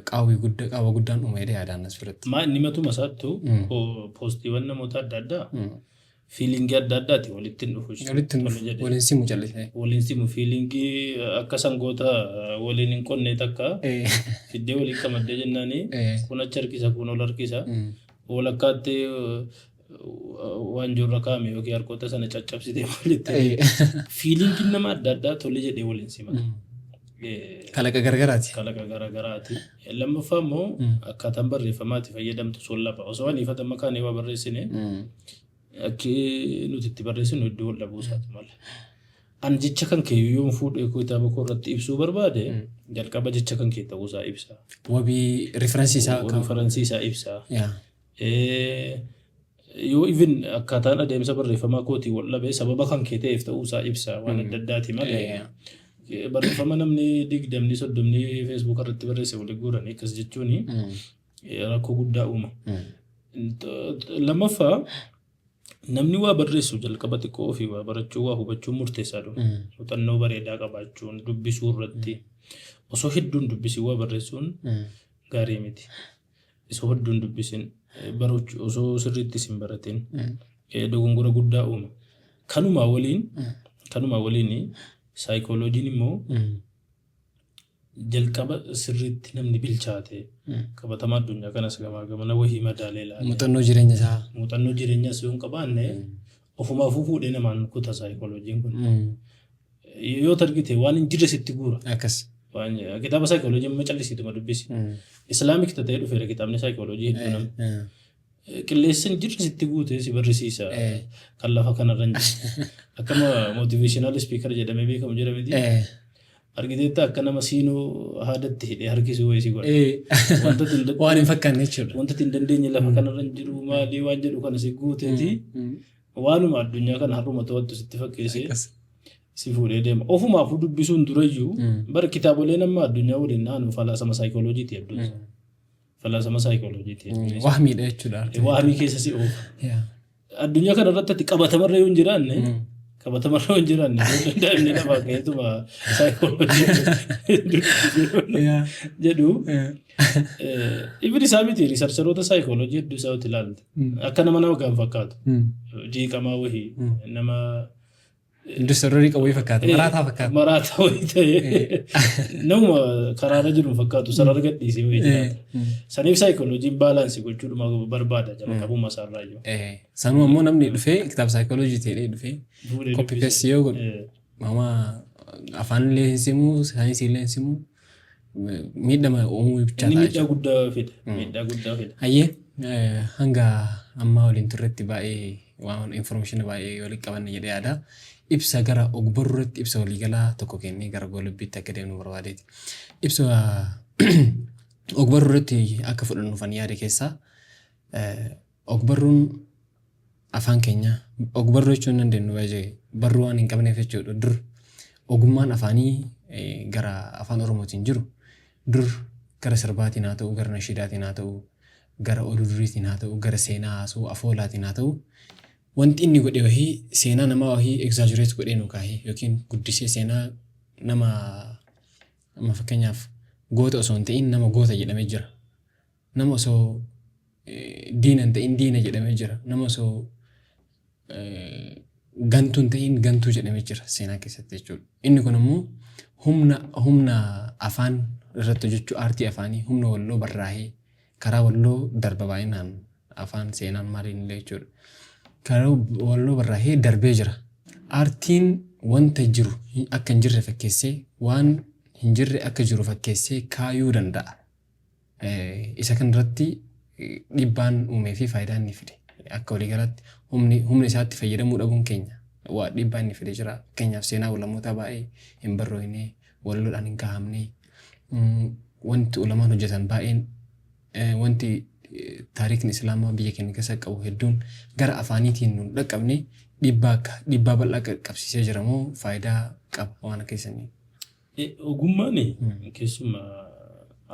qaawwa guddaan uuma jedhee yaadaan as biratti. Inni matuma isaattu poostiiwwan namoota adda addaa fiilingii adda addaati walitti dhufu. Waliin simu callisee. Waliin simu fiilingii akka sangoota waliin hin qonne takka fiddee waliin qamaddee jennaani kun achi harkisa kun ol harkisa walakkaatti waan jirra kaame yookiin harkoota sana caccabsitee walitti fiilingiin nama adda addaa tole jedhee waliin simata. Kalaqa garagaraati. Lammaffaa immoo akkaataan barreeffamaatti fayyadamtu sun lafa osoo waan ifata makaan eewaa barreessine akki nuti itti barreessinu iddoo wal dhabuu isaati malee. An jecha kan kee yoo fuudhee kitaaba koo irratti ibsuu barbaade jalqaba jecha kan kee ta'uu isaa ibsa. Wabii riferensii isaa ibsa. Yoo even akkaataan adeemsa barreeffamaa kootii wal dhabee sababa kan kee ta'eef ta'uu isaa ibsa waan adda addaati malee. Barreeffama namni 20-30 Facebook irratti barreesse walii guuran akkas jechuun rakkoo guddaa uuma. Lammaffaa namni waa barreessu jalqaba xiqqoo ofii waa barachuu waa hubachuu murteessaadha. Muuxannoo bareedaa qabaachuun dubbisuu irratti osoo hedduun dubbisii waa barreessuun gaarii miti. Osoo hedduun dubbisin barachuu osoo sirriitti sin baratin dogongora guddaa uuma. Kanumaa waliin saayikooloojiin immoo jalqaba sirriitti namni bilchaate qabatamaa addunyaa kanas gamaa gamana wahii madaalee ilaale. Muuxannoo jireenya isaa hin qabaanne ofumaa fuudhee namaan kutaa saayikooloojiin kun. Yoo targite waan hin jirre sitti guura. Akkas. Kitaaba saayikooloojii amma callisiituma dubbisi. Islaamik ta'ee dhufeera kitaabni saayikooloojii hedduu namni. Qilleessan jirre sitti guutee si barsiisa kan lafa kanarra jiru. Akkama motivational speaker jedhamee beekamu jedhameti. Argiteetta akka nama siinoo haadatti hidhee harkisuu wayii si godha. Waan hin fakkaanne jechuudha. Wantatti hin dandeenye lafa kanarra jiru maalii waan jedhu kana si guuteeti waanuma addunyaa kana har'uma to'attu sitti fakkeessee si fuudhee deema. Ofumaafuu dubbisuun durayyuu bara kitaabolee nama addunyaa waliin naannoo falaasama saayikooloojiiti hedduun. Falaasama saayikooloojiiti. Wahmiidha jechuudha. Wahmii keessa si oofa. Addunyaa kana irratti qabatamarra yoo hin jiraanne daa'imni lafaa keessuma saayikooloojii jedhu. Ibn isaa miti riisarcharoota saayikooloojii hedduu isaatti ilaalte. Akka nama gaan fakkaatu. Jeeqamaa wahii nama. Industirii qawwee fakkaata. Maraataa wayii ta'ee nama karaarra jiru fakkaatu sarara gadhiisee wayii jiraata. Saniif saayikooloojiin baalaansii gochuudhuma barbaada jalqabuma isaarraa jiru. Sanuu ammoo namni dhufee kitaaba saayikooloojii ta'ee dhufee koppii peestii yoo godhu mama afaanillee hin simu saayinsiillee hin simu miidhama uumuu bichaa ta'a. Miidhaa guddaa fida. Hayyee hanga ammaa waliin turretti baay'ee waan information baay'ee walitti qabanne jedhee yaada. Ibsa gara ogbarruutti ibsa waliigalaa tokko kennee gara goolabbiitti akka deemnu barbaadeeti. Ibsa ogbarruutti akka fudhannuuf ani yaade keessaa ogbarruun afaan keenya ogbarruu jechuun dandeenyu baay'ee barruu waan hin qabneef jechuudha. Dur ogummaan afaanii gara afaan Oromootiin jiru dur gara sirbaatiin haa ta'u gara nashiidaatiin haa ta'u gara oduu duriitiin haa ta'u gara seenaa haasoo afoolaatiin haa ta'u wanti inni godhe wahii seenaa namaa wahii exaggerate godhee nu kaahee yookiin guddisee seenaa nama fakkeenyaaf goota osoo hin ta'in nama goota jedhamee jira. Nama osoo diina hin ta'in diina jedhamee jira. Nama osoo gantuu hin ta'in gantuu jedhamee jira seenaa keessatti jechuudha. Inni kun immoo humna afaan irratti hojjechuu aartii afaanii humna walloo barraa'ee karaa walloo darba baay'inaan afaan seenaan maaliin illee jechuudha. Karaa walloo barraa'ee darbee jira. Aartiin wanta jiru akka hin jirre fakkeessee waan hin jirre akka jiru fakkeessee kaayuu danda'a. Isa kan irratti dhiibbaan uumee fi faayidaa inni fide. Akka waliigalaatti humna isaatti fayyadamuu dhabuun keenya waa dhiibbaa inni fide jira. Fakkeenyaaf seenaa ulamoota baay'ee hin barroofne walloodhaan hin kaa'amne wanti ulamaan hojjetan baay'een wanti taariikni islaamaa biyya keenya keessa qabu hedduun gara afaaniitiin nu dhaqqabne dhiibbaa bal'aa qabsiisee jira moo faayidaa qaba waan keessanii? Ogummaan keessumaa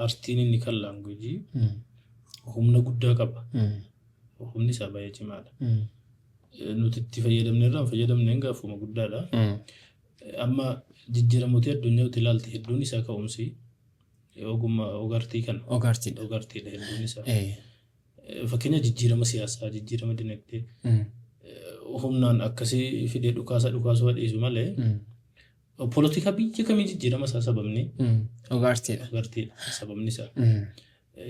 aartiin inni kan laangujii humna guddaa qaba. Humni isaa baay'ee cimaadha. Nuti itti fayyadamne gaafuma guddaadha. Amma jijjiiramoota addunyaatti ilaalte hedduun isaa ka'umsi ogummaa ogartii kana. Ogartiidha hedduun isaa. Fakkeenya jijjiirama siyaasaa, jijjiirama dinagdee humnaan akkasii fidee dhukaasuu dhiisu malee polotikaa biyya kamii jijjiirama isaa sababni ogartiidha. Sababni isaa.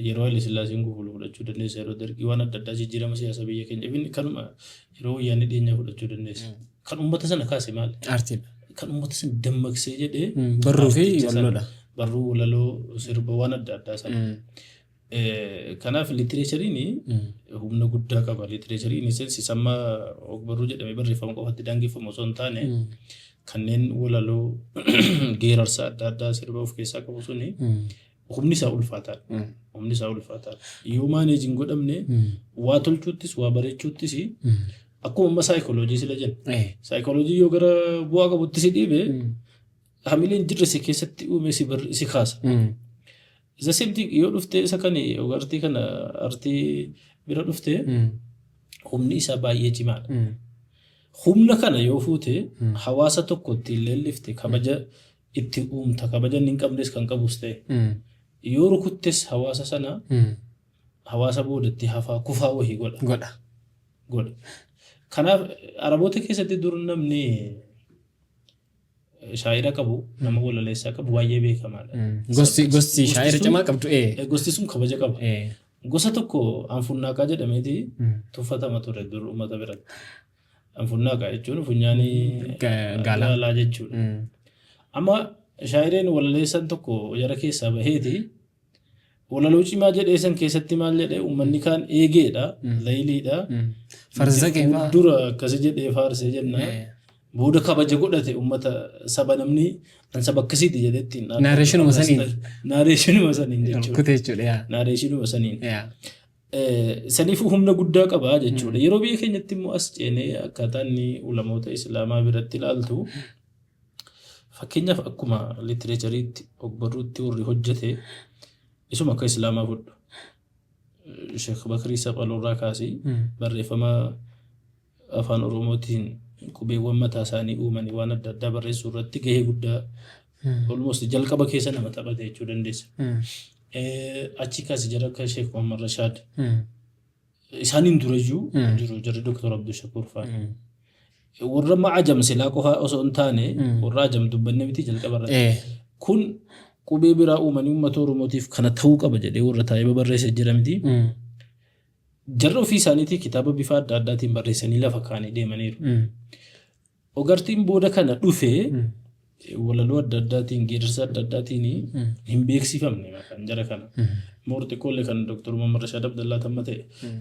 Yeroo Haile Sillaaseen gufuu fudhachuu dandeessa yeroo dargii waan adda addaa jijjiirama siyaasa biyya keenya ibin kanuma yeroo wayyaanni dhiyeenyaa fudhachuu dandeessa. Kan uummata sana kaase maali? Aartiidha. Kan uummata sana dammaqsee jedhee barruu fi walloodha. Barruu walaloo sirba waan adda addaa sana. Kanaaf litireechariin humna guddaa qaba. Litireechariin sammaa ogbarruu jedhamee barreeffama qofatti daangeffamu osoo hin taane kanneen walaloo geerarsa adda addaa sirba of keessaa qabu suni humni isaa ulfaataadha. Humni isaa ulfaataadha. Yoo maaneejiin godhamne waa tolchuuttis waa bareechuuttis akkuma amma saayikooloojii sila jenna. Saayikooloojii yoo gara bu'aa qabutti si dhiibe hamileen jirre si keessatti uume si kaasa. Isa simti yoo dhufte isa kan ogartii kana artii bira dhufte humni isaa baay'ee cimaadha. Humna kana yoo fuute hawaasa tokkotti leellifte kabaja itti uumta kabaja hin qabnes kan qabus ta'e. Yoo rukuttes hawaasa sana hawaasa boodatti hafaa kufaa wahii godha. Kanaaf Araboota keessatti dur namni shaayira qabu nama walaleessaa qabu baay'ee beekamaadha. Gosti shaayira cimaa qabdu. Gosti sun kabaja qaba. Gosa tokko anfunnaaqaa jedhameeti tuffatama ture dur uummata biratti. Anfunnaaqaa jechuun funyaanii gaalaa jechuudha. Amma shaayireen walaleessan tokko jara keessaa baheeti walaloo cimaa jedhee san keessatti maal jedhee uummanni kaan eegeedha, layliidha. Farzaqeefaa. Dura akkasi jedhee faarsee jenna. Booda kabaja godhate uummata saba namni saba akkasiiti jedhetti. Naareeshinuma saniin. Naareeshinuma saniin jechuudha. Kutee jechuudha. Naareeshinuma saniin. Saniifuu humna guddaa qaba jechuudha. Yeroo biyya keenyatti immoo as ceenee akkaataa inni ulamoota islaamaa biratti ilaaltu fakkeenyaaf akkuma litireechariitti ogbarruutti warri hojjete isuma akka islaamaa fudhu. Sheekh Bakrii Saphalurraa kaasee barreeffama afaan Oromootiin qubeewwan mataa isaanii uumanii waan adda addaa barreessuu irratti gahee guddaa almost jalqaba keessa nama taphate jechuu dandeessa. Achi kaasee jara akka Sheekh Muhammad Rashaad isaaniin durayyuu jiru jarri Dr. Abdul Shakur fa'a. Warra maajam silaa qofa osoo hin taane warra ajam dubbanne miti jalqaba irratti. Kun qubee biraa uumanii uummata Oromootiif kana ta'uu qaba jedhee warra taa'ee barreessee jira miti. Jarra ofii isaaniitii kitaaba bifa adda addaatiin barreessanii lafa kaanii deemaniiru. Ogartiin booda kana dhufee walaloo adda addaatiin geerarsa adda addaatiin hin beeksifamne maqaan jara kana. Murti kolle kan Dr. Muhammad Rashad Abdallah tammate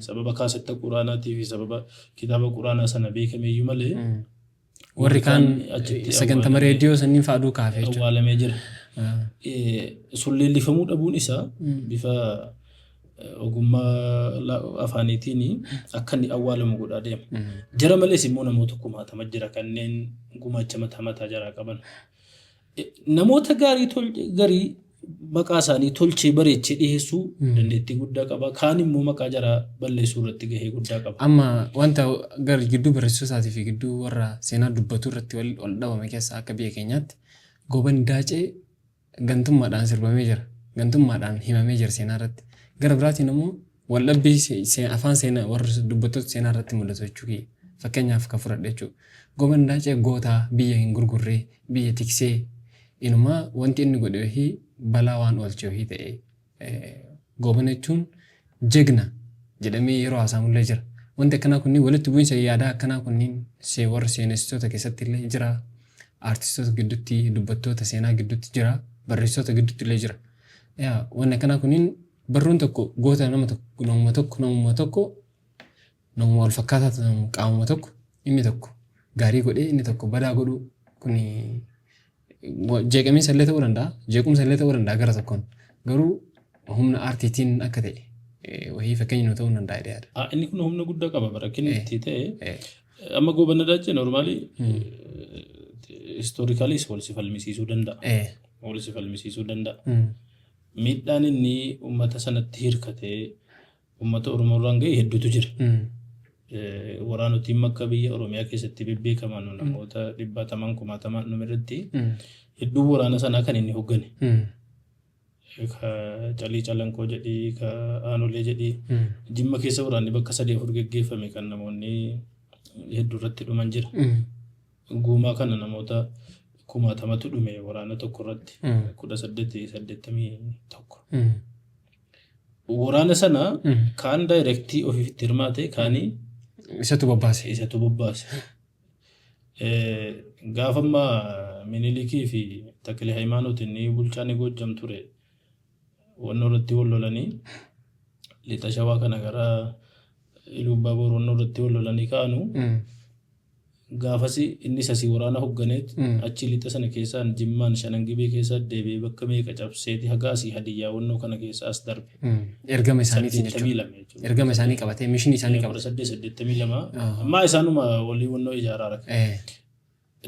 sababa kaasetta quraanaatii fi sababa kitaaba quraanaa sana beekameeyyuu malee warri kaan sagantama reediyoo sanniin faaduu kaafee awwaalamee jira. Sulleellifamuu dhabuun isaa bifa ogummaa afaaniitiin akka inni awwaalamu godhaa deema. Jara malees immoo namoota kumaatama jira kanneen gumaacha mataa jaraa qaban. Namoota gaarii maqaa isaanii tolchee bareechee dhiyeessuu dandeettii guddaa qaba. Kaan immoo maqaa jaraa balleessuu irratti gahee guddaa qaba. Amma wanta gara gidduu barreessitootaa fi gidduu warra seenaa dubbatu irratti wal dhabame keessaa akka biyya keenyaatti Goban Daacee gantummaadhaan sirbamee jira. Gantummaadhaan himamee jira seenaa irratti. Gara biraatiin immoo wal dhabbii afaan seenaa warra dubbattoota seenaa irratti mul'atu jechuudha. Fakkeenyaaf kan fudhadhe jechuudha. Goban Daacee gootaa biyya hin gurgurree biyya tiksee inumaa wanti inni godhe balaa waan oolchee ta'e Goban jechuun jegna jedhamee yeroo haasa'amullee jira. Wanti akkanaa kunniin walitti bu'iinsa yaadaa akkanaa kunniin warra seenessitoota keessatti illee jira. Artistoota gidduutti dubbattoota seenaa gidduutti jira. Barreessitoota gidduutti illee jira. Wanti akkanaa kunniin barruun tokko goota nama tokko wal fakkaataa qaamuma tokko inni tokko gaarii godhee inni tokko badaa godhuu kun jeeqamiinsa illee ta'uu danda'a. Jeequmsa illee ta'uu danda'a gara tokkoon. Garuu humna aartiitiin akka ta'e wahii fakkeenya ta'uu danda'a yaada. Inni kun humna guddaa qaba barakkinni itti ta'e. Amma Goban Daacee normaalii historikaalis wal si falmisiisuu danda'a. Miidhaan inni uummata sanatti hirkatee uummata Oromoo irraan ga'e hedduutu jira. Waraanotiin makka biyya Oromiyaa keessatti bebbeekaman namoota 100,000 numirratti hedduu waraana sanaa kan inni hoggane. Calii Calankoo jedhii, Aanolee jedhii. Jimma keessa waraanni bakka 3-4 geggeeffame kan namoonni hedduu irratti dhuman jira. Guumaa kana namoota 10,000tu dhume waraana tokko irratti 1881. Waraana sana kaan daayirektii ofiitti hirmaate kaanii isatu bobbaase. Gaafa ammaa Minilikii fi Takilee Hayimaanoot inni bulchaan Goojjam ture wannoo irratti wal lolanii lixa Shawaa kana gara Iluu Abbaa Boor wannoo irratti wal lolanii kaanu gaafasi inni sasii waraana hoogganeet achi lixa sana keessaan Jimmaan Shanangibee keessa deebi'ee bakka meeqa cabseeti hagaasii hadiyyaa wannoo kana keessa as darbe. Ergama isaaniitiin jechuudha. Ergama isaanii qabatee mishinii isaanii qabatee. 82 ammaa isaanuma walii wannoo ijaaraa rakka.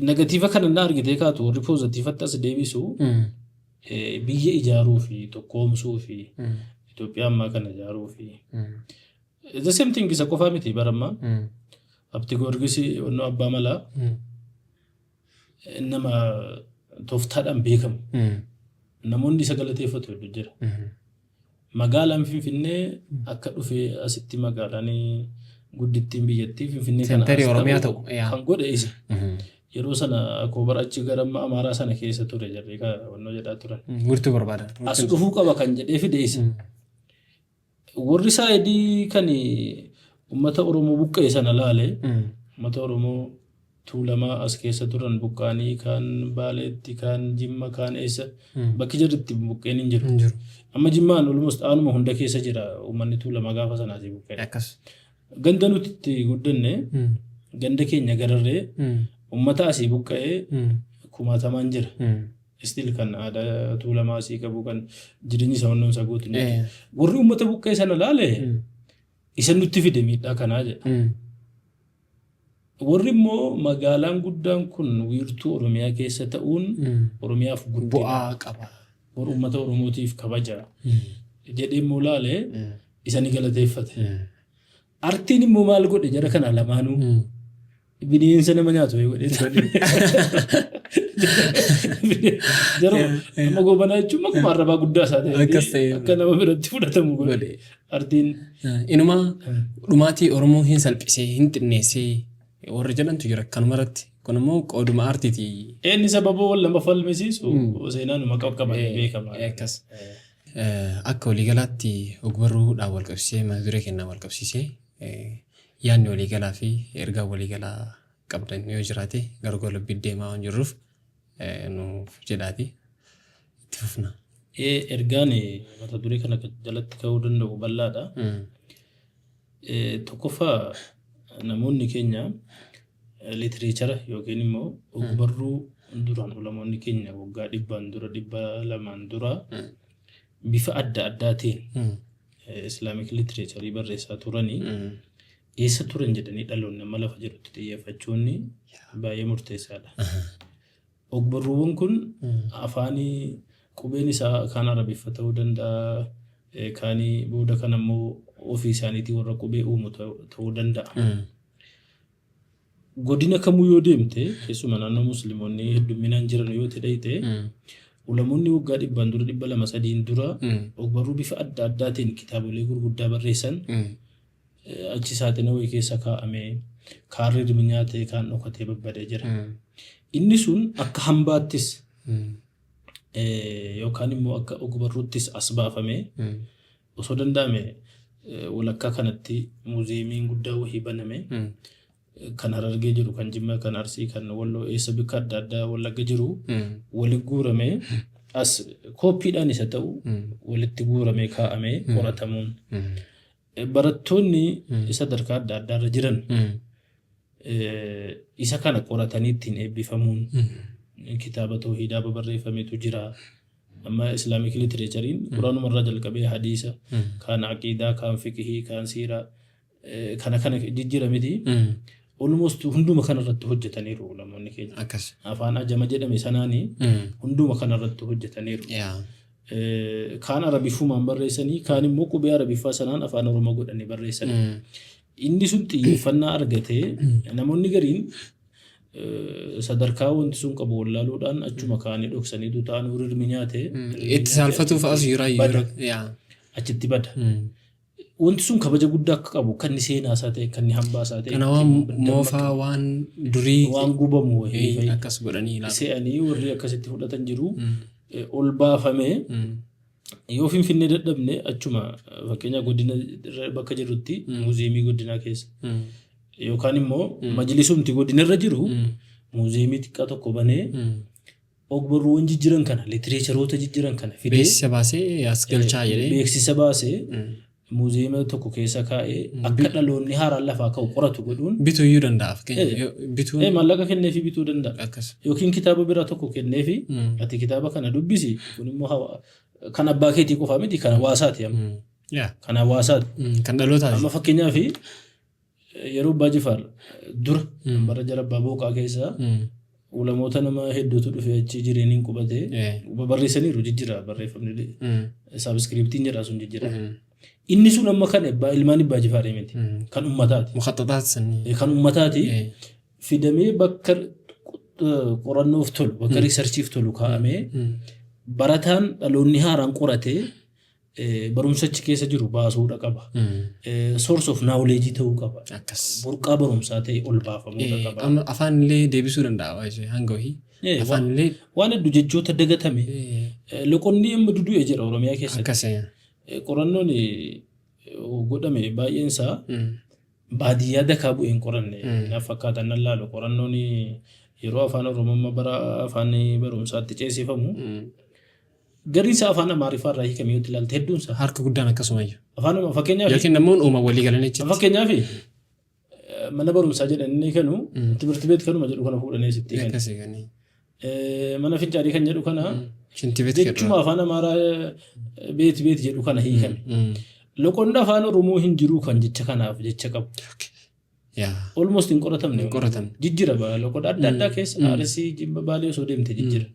Negatiiva kana na argitee kaatu warri poozitiivatti as deebisu biyya ijaaruu fi tokkoomsuu fi Itoophiyaa ammaa kana ijaaruu fi the same thing isa qofaa miti barammaa. Abdi Goorgis wannoo abbaa malaa nama tooftaadhaan beekamu. Namoonni isa galateeffatu hedduu jira. Magaalaan Finfinnee akka dhufee asitti magaalaan guddittiin biyyattii Finfinnee kana kan godhe isa. Yeroo sana Koobar achi gara Amaaraa sana keessa ture jarri wannoo jedhaa turan. Wirtuu barbaada. As dhufuu qaba kan jedhee fide isa. Warri saayidii kan ummata Oromoo buqqee sana laale ummata Oromoo Tuulamaa as keessa turan buqqaanii kaan Baaleetti kaan Jimma kaan eessa bakki jirritti buqqeen hin jiru. Amma Jimmaan almost aanuma hunda keessa jira uummanni Tuulamaa gaafa sanaati buqqee. Ganda nuti itti guddanne ganda keenya gararree ummata asii buqqee 10,000 jira. Still kan aadaa Tuulamaa asii qabu kan jireenyi isaa wannoon isaa guutu. Warri ummata buqqee sana laale isa nutti fide miidhaa kanaa jedha. Warri immoo magaalaan guddaan kun wiirtuu Oromiyaa keessa ta'uun Oromiyaaf bu'aa qaba. Warri uummata Oromootiif kabaja jedhee immoo laale isa ni galateeffate. Artiin immoo maal godhe jara kana lamaanuu bineensa nama nyaatu godhe. Amma Gobanaa jechuun akkuma arrabaa guddaa isaa ta'e akka nama biratti fudhatamu godhe. Artiin inuma dhumaatii Oromoo hin salphisee hin xinneessee warri jedhantu jira kanumarratti. Kun immoo qooduma aartiiti. Inni sababa wal lama falmisiisu seenaanuma qaqqabanii beekama. Akka waliigalaatti ogbarruudhaan wal qabsiisee mata duree kennaa wal qabsiisee yaadni waliigalaa fi ergaa waliigalaa qabdan yoo jiraate gara goolabbii deemaa waan jirruuf nuuf jedhaati itti fufna. Ergaan mata duree kana jalatti ka'uu danda'u bal'aadha. Tokkoffaa namoonni keenya literature yookiin immoo ogbarruu duraan ulamoonni keenya waggaa 100 dura 200 dura bifa adda addaatiin Islamic literature barreessaa turanii eessa turan jedhanii dhaloonni amma lafa jirutti xiyyeeffachuun baay'ee murteessaadha. Ogbarruuwwan kun afaanii qubeen isaa kaan Arabiffaa ta'uu danda'a, kaanii booda kan ammoo ofii isaaniitii warra qubee uumu ta'uu danda'a. Godina kamuu yoo deemte keessumaa naannoo musliimoonni hedduminaan jiran yoo ta'e ulamoonni waggaa 100 dura 200 dura ogbarruu bifa adda addaatiin kitaabolee gurguddaa barreessan achi saaxina wayii keessa kaa'amee kaarri riminyaa ta'e kaan dhokatee babbadee jira. Inni sun akka hambaattis yookaan immoo akka ogbarruuttis as baafamee osoo danda'ame walakkaa kanatti muuziyeemiin guddaa wahii baname kan Harargee jiru kan Jimmaa kan Arsii kan Walloo eessa bikka adda addaa Wallagga jiru walitti guuramee as kooppiidhaan isa ta'u walitti guuramee kaa'amee qoratamuun barattoonni isa sadarkaa adda addaarra jiran isa kana qoratanii ittiin eebbifamuun kitaaba tawhiidaa barreeffametu jira. Amma Islamic literaturein Quraanuma jalqabee hadiisa kan aqiidaa kan fiqhii kan siiraa kana jijjiiramiti almost hunduma kanarratti hojjetaniiru ulamoonni keenya. Afaan ajama jedhame sanaanii hunduma kanarratti hojjetaniiru. Kaan Arabiffumaan barreessanii kaan immoo qubee Arabiffaa sanaan afaan Oromoo godhanii barreessanii. Inni sun xiyyeeffannaa argatee namoonni gariin sadarkaa wanti sun qabu wallaaluudhaan achuma kaanii dhoksanii ta'an urirmi nyaate itti saalfatuuf as yeroo achitti bada. Wanti sun kabaja guddaa akka qabu kan seenaa isaa ta'e kan hambaa isaa ta'e kana moofaa waan durii waan gubamu akkas godhanii ilaala. Se'anii warri akkasitti fudhatan jiru ol baafamee yoo Finfinnee dadhabne achuma fakkeenya godina bakka jirutti muuziyeemii godinaa keessa yookaan immoo majlisumti godinarra jiru muuziyeemii xiqqaa tokko banee ogbarruuwwan jijjiiran kana literatureota jijjiiran kana fidee beeksisa baasee as galchaa jedhee beeksisa baasee muuziyeemii tokko keessa kaa'ee akka dhaloonni haaraan lafaa ka'u qoratu godhuun bituu iyyuu danda'a. Bituun maallaqa kenneefi bituu danda'a. Yookiin kitaaba biraa tokko kenneefi ati kitaaba kana dubbisi kun immoo kan abbaa keetii qofaa miti kan hawaasaati amma. Kan hawaasaati. Kan dhalootaati. Amma fakkeenyaaf yeroo Abbaa Jifaar dura bara jala Abbaa Booqaa keessa ulamoota nama hedduutu dhufee achi jireeniin qubatee barreessaniiru jijjiira barreeffamni saabskiriptiin jedhaa sun jijjiira. Inni sun amma kan ilmaan Abbaa Jifaar miti kan ummataati. Muxaxxaataati sanii. Kan ummataati fidamee bakka qorannoof tolu bakka riisarchiif tolu kaa'amee barataan dhaloonni haaraan qoratee barumsachi keessa jiru baasuudha qaba. Source of knowledge ta'uu qaba. Burqaa barumsaa ta'e ol baafamuudha qaba. Afaan illee deebisuu danda'a hanga wahii. Afaan illee waan hedduu jechoota dagatame loqonni amma dudu'e jira Oromiyaa keessatti. Qorannoon godhame baay'een isaa baadiyyaa dakaa bu'een qoranne naaf fakkaatan nan laalu qorannoon yeroo afaan Oromoo bara afaan barumsaatti ceesifamu gariin isaa afaan Amaariffaa irraa hiikamee yoo ilaalte hedduun isaa harka guddaan akkasumayyuu afaan fakkeenyaaf yookiin namoonni uuma walii galan jechuudha. Fakkeenyaaf mana barumsaa jedhanii kanu timirti beet kanuma jedhu kana fuudhanii sitti kan mana fincaarii kan jedhu kana jechuma afaan Amaaraa beet jedhu kana hiikame. Loqonni afaan Oromoo hin jiru kan jecha kanaaf jecha qabu. Almost hin qoratamne. Jijjiira loqoda adda addaa keessa Arsii Jimma Baalee osoo deemte jijjiira.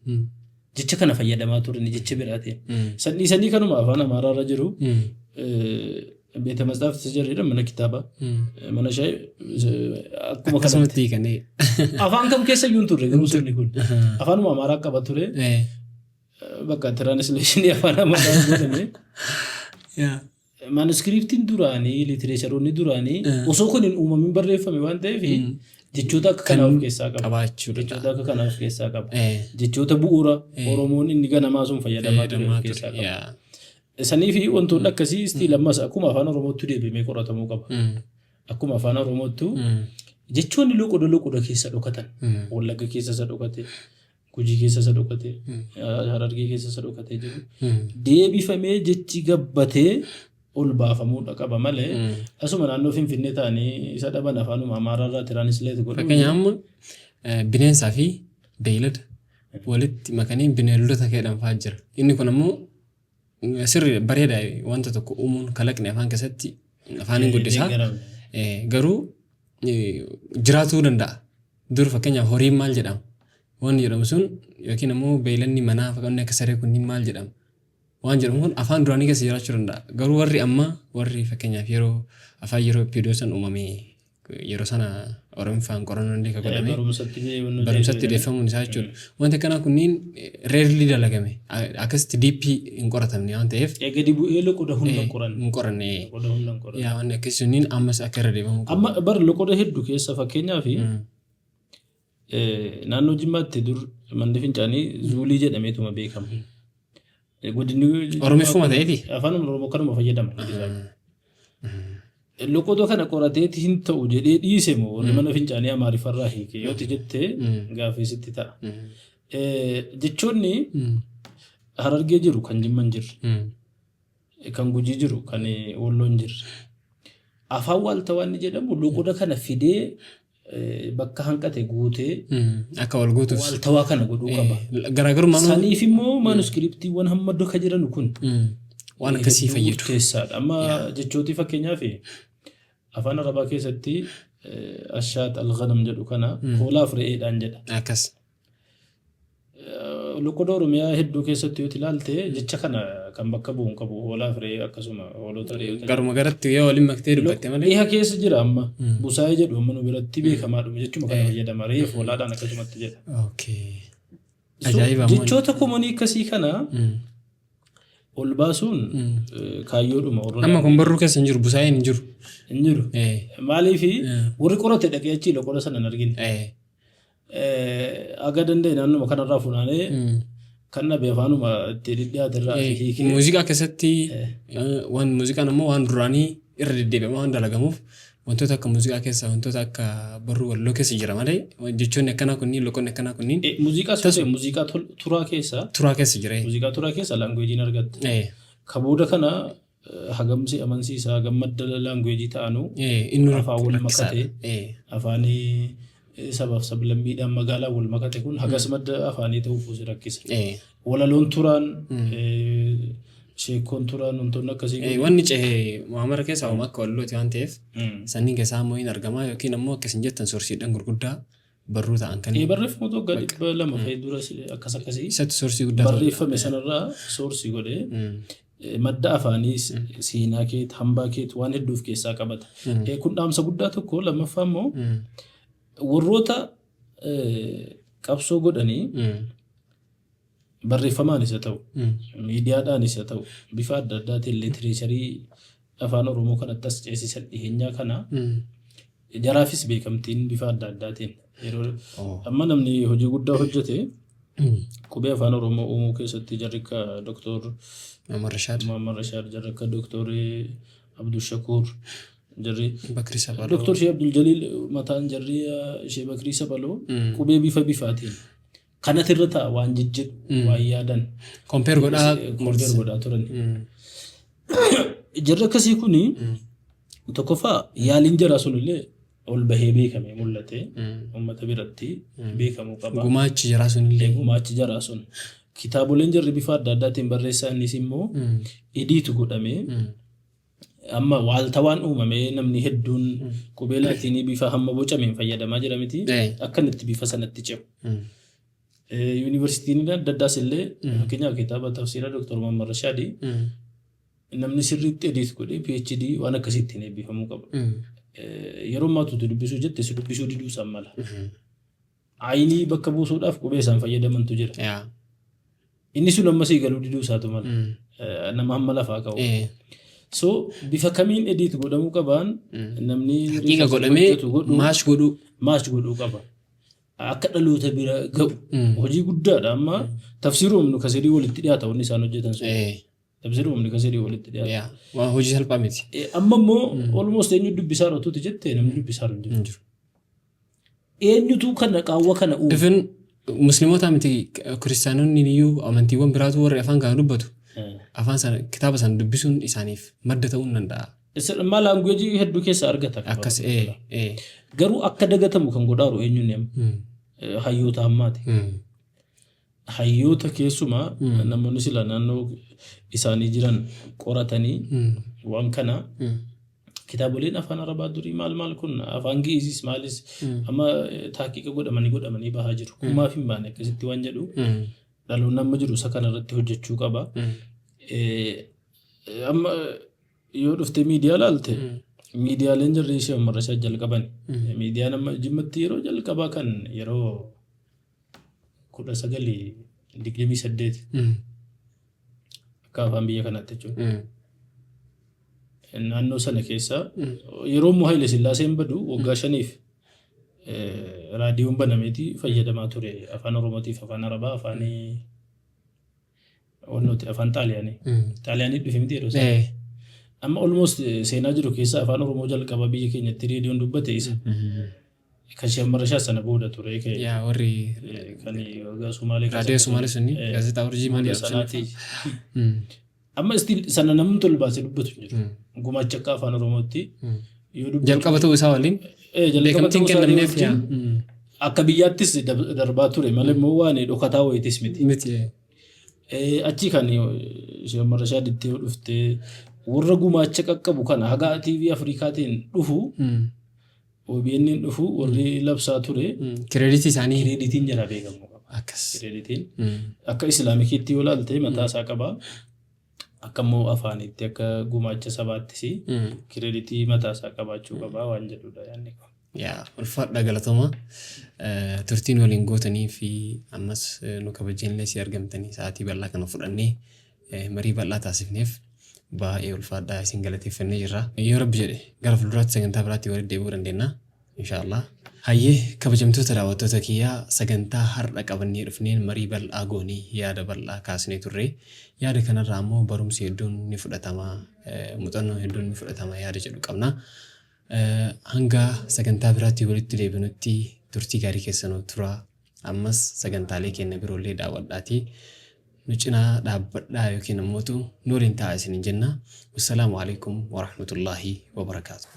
Jecha kana fayyadamaa turan jecha biraatiin. Sanniisanii kanuma afaan Amaaraa irra jiru beeta masxaafti jirredha mana kitaaba mana shaayii akkuma kanatti hiikanii. Afaan kam keessa iyyuu hin turre garuu sirni kun afaanuma Amaaraa qaba ture. Bakka translationii afaan Amaaraa godhame. Manuskriptiin duraanii literatureonni duraanii osoo kun hin uumamin barreeffame waan ta'eef jechoota akka kanaaf keessaa qaba. Jechoota akka kanaaf keessaa qaba. Jechoota bu'uura Oromoon inni ganamaa sun fayyadamaa ture keessaa qaba. Sanii fi wantoonni akkasii istiil ammas akkuma afaan Oromootti deebimee qoratamuu qaba. Akkuma afaan Oromootti jechoonni loqoda keessa dhokatan Wallagga keessa isa dhokate Gujii keessa isa dhokatee Harargee keessa isa dhokatee jiru deebifamee jechi gabbatee ol baafamuudha qaba malee asuma naannoo Finfinnee ta'anii isa dhaban afaanuma Amaaraarraa tiraanisleet godhu. Fakkeenyaaf amma bineensaa fi beeylada walitti makanii bineeldota jedhamu jira. Inni kun ammoo sirri bareeda wanta tokko uumuun kalaqni afaan keessatti afaaniin guddisaa garuu jiraatuu danda'a. Dur fakkeenyaaf horiin maal jedhama? Waan jedhamu sun yookiin ammoo beeyladni manaa fakkaatni akka saree kunniin maal jedhama? Waan jedhamu kun afaan duraanii keessa jiraachuu danda'a. Garuu warri fakkeenyaaf yeroo afaan yeroo epiidoo san uumamee yeroo sana Oromoffaan qorannoon illee godhamee barumsatti deeffamuun isaa jechuudha. Wanti akkanaa kunniin reerlii dalagame akkasitti diippii hin qoratamne waan ta'eef. Gadi bu'ee loqoda hunda hin qoranne. Yaa waan akkasiin ammas akka irra deebifamu. Amma bara loqoda hedduu keessa fakkeenyaaf naannoo Jimmaatti dur manni fincaanii zuulii jedhameetuma beekama. Oromiffuma ta'eeti. Afaan Oromoo kanuma fayyadama. Loqoda kana qorateeti hin ta'u jedhee dhiise moo warri mana fincaanii Amaariffarraa hiike yoo jettee gaaffiisitti ta'a. Jechoonni Harargee jiru kan Jimman jirre kan Gujii jiru kan Walloon jirre afaan waaltawaan jedhamu loqoda kana fidee bakka hanqate guutee akka wal guutuuf waaltawaa kana godhuu qaba. Garaagarummaan saniif immoo maanuskiriptiiwwan hamma doka jiran kun waan akkasii fayyadu. Amma jechooti fakkeenyaaf afaan Arabaa keessatti ashaat al-ghanam jedhu kana hoolaaf re'eedhaan jedha. Akkas. Loqoda Oromiyaa hedduu keessatti yoo ilaalte jecha kana kan bakka bu'uun qabu hoolaaf re'ee akkasuma hoolota re'ee. Garuma garatti yoo waliin maktee dubbatte malee. Dhiha keessa jira amma busaayee jedhu amma nu biratti beekamaadhuma jechuma kana fayyadama re'eef hoolaadhaan akkasumatti jedha. Ajaa'iba. Jechoota komonii akkasii kana ol baasuun kaayyoodhuma warra. Amma kun barruu keessa hin jiru busaayeen hin jiru. Hin jiru. Maaliif warri qorate dhaqee achi loqoda sana hin argine. Aga danda'e naannuma kanarraa funaanee kan dhabe afaanuma itti dhiyaatirraa hiikee. Muuziqaa keessatti waan muuziqaan ammoo waan duraanii irra deddeebi'ama waan dalagamuuf wantoota akka muuziqaa keessa wantoota akka barruu walloo keessa jira malee jechoonni akkanaa kunniin loqonni akkanaa kunniin. Muuziqaa turaa keessa. Turaa keessa jira. Muuziqaa turaa keessa laanguweejiin argatte. Kabooda kana hagamsi amansiisaa gammadda laanguweejii ta'anu afaan wal makate afaanii sabaaf sablammiidhaan magaalaa wal makate kun hagas madda afaanii ta'uuf rakkisa. Walaloon turaan sheekoon turaan wantoonni akkasii. Wanni cehee muhammara keessaa uumaa akka wallooti waan ta'eef sanniin keessaa ammoo hin argamaa yookiin ammoo akkasiin jettan soorsiidhaan gurguddaa barruu ta'an kan. Barreeffama tokko dhibba lama fa'i dura akkas akkasii. Isatti soorsii guddaa. Barreeffame sanarraa soorsii godhee madda afaanii seenaa keet hambaa keet waan hedduuf keessaa qabata. Kun dhaamsa guddaa tokko lammaffaa immoo warroota qabsoo godhanii barreeffamaan isa ta'u miidiyaadhaan isa ta'u bifa adda addaatiin litiriicharii afaan Oromoo kanatti as ceesisan dhiheenyaa kana jaraafis beekamtiin bifa adda addaatiin yeroo amma namni hojii guddaa hojjete qubee afaan Oromoo uumuu keessatti jarri akka Dr. Muhammad Rashaad jarri akka Dr. Abdul Shakur jarri Dr. Sheikh Abdul Jalil mataan jarri Sheikh Bakri Sabaloo qubee bifaatiin kanatti irra ta'a waan jijjiiru waan yaadan kompeer godhaa turan. Jarri akkasii kuni tokkoffaa yaaliin jaraa sunillee ol bahee beekame mul'ate uummata biratti beekamuu qaba. Gumaachi jaraa sunillee. Gumaachi jaraa sun kitaaboleen jarri bifa adda addaatiin barreessanis immoo ediitu godhamee amma waaltawaan uumamee namni hedduun qubee laatiinii bifa hamma bocameen fayyadamaa jira miti akkanatti bifa sanatti ce'u. Yuunivarsiitiin adda addaas illee fakkeenyaaf kitaaba tafsiira Dr. Muhammad Rashaad namni sirriitti ediit godhee PhD waan akkasiittiin eebbifamuu qaba. Yeroo maatuutu dubbisuu jette si dubbisuu diduu isaan mala. Ayinii bakka buusuudhaaf qubee isaan fayyadamantu jira. Inni sun ammasii galuu diduu isaatu mala. Nama hamma lafaa ka'u. So bifa kamiin ediit godhamuu qabaan namni haqiiqa godhamee maash godhuu qaba. Akka dhaloota bira ga'u hojii guddaadha amma tafsiroomnu kasirii walitti dhiyaata wanni isaan hojjetan sun. Tafsiroomni kasirii walitti dhiyaata. Waan hojii salphaa miti. Amma immoo almost eenyu dubbisaa rootuuti jettee namni dubbisaa hin jiru. Eenyutu kana qaawwa kana Ifin musliimoota miti kiristaanonni iyyuu amantiiwwan biraatu warri afaan kana dubbatu afaan sana kitaaba sana dubbisuun isaaniif madda ta'uu danda'a. Maal language hedduu keessa argata. Akkas garuu akka dagatamu kan godhaaru eenyuun hayyoota hammaati. Hayyoota keessumaa namoonni sila naannoo isaanii jiran qoratanii waan kana kitaaboleen afaan arabaa durii maal kun afaan giizis maalis amma taaqiqa godhamanii bahaa jiru. Kumaaf hin baane akkasitti waan jedhu dhaloonni amma jiru isa kanarratti hojjechuu qaba. Amma yoo dhufte miidiyaa laalte miidiyaaleen jarri ishee marrashaa jalqaban miidiyaan amma jimmatti yeroo jalqabaa kan yeroo 1928 akka afaan biyya kanaatti jechuudha. Naannoo sana keessa yeroo Haile Sillaaseen badu waggaa 5f raadiyoon banameeti fayyadamaa ture afaan Oromootiif afaan Arabaa afaan Xaaliyaanii dhufe miti yeroo sana. Amma almost seenaa jiru keessa afaan Oromoo jalqaba biyya keenyatti raadiyoon dubbate isa. Kan shamarrashaa sana booda ture. Yaa warri kan Sumaalee raadiyoo Sumaalee sunni gaazexaa urjii maali sanatti. Amma still sana namni tolbaasee dubbatu jiru. Gumaacha akka afaan Oromootti yoo dubbatu jalqaba ta'uu isaa waliin beekamtiin kennamneef akka biyyaattis darbaa ture malee immoo waan dhokataa wayitis miti. Achi kan shamarrashaa dittee dhufte warra gumaacha qaqqabu kana haga TV Afrikaatiin dhufu OBN dhufu warri labsaa ture kireeditii isaanii kireeditiin jala beekamu qaba. Akkas kireeditiin akka islaamikiitti yoo laalte mataa isaa qaba. Akka immoo afaanitti akka gumaacha sabaattis kireeditii mataa isaa qabaachuu qaba waan jedhudha yaadni kun. Yaa ulfaadha galatoomaa turtiin waliin gootanii fi ammas nu kabajnee si argamtanii sa'aatii bal'aa kana fudhannee marii bal'aa taasifneef baay'ee ulfaadha isin galateeffannee jirra. Yoo Rabbi jedhe gara fuulduraatti sagantaa biraatti walitti deebi'uu dandeenya inshaallah. Hayyee kabajamtoota daawwattoota kiyyaa sagantaa har'a qabannee dhufneen marii bal'aa goonii yaada bal'aa kaasnee turre. Yaada kanarraa immoo barumsi hedduun ni fudhatama muuxannoo hedduun ni fudhatama yaada jedhu qabna. Hanga sagantaa biraatti walitti deebinutti turtii gaarii keessanuu tura. Ammas sagantaalee keenya biroollee daawwadhaatii nu cinaa dhaabbadhaa yookiin ammoo nu waliin taa'aa isiniin jenna. Wassalaamu alaikum wa rahmatullahi wa barakaatuh.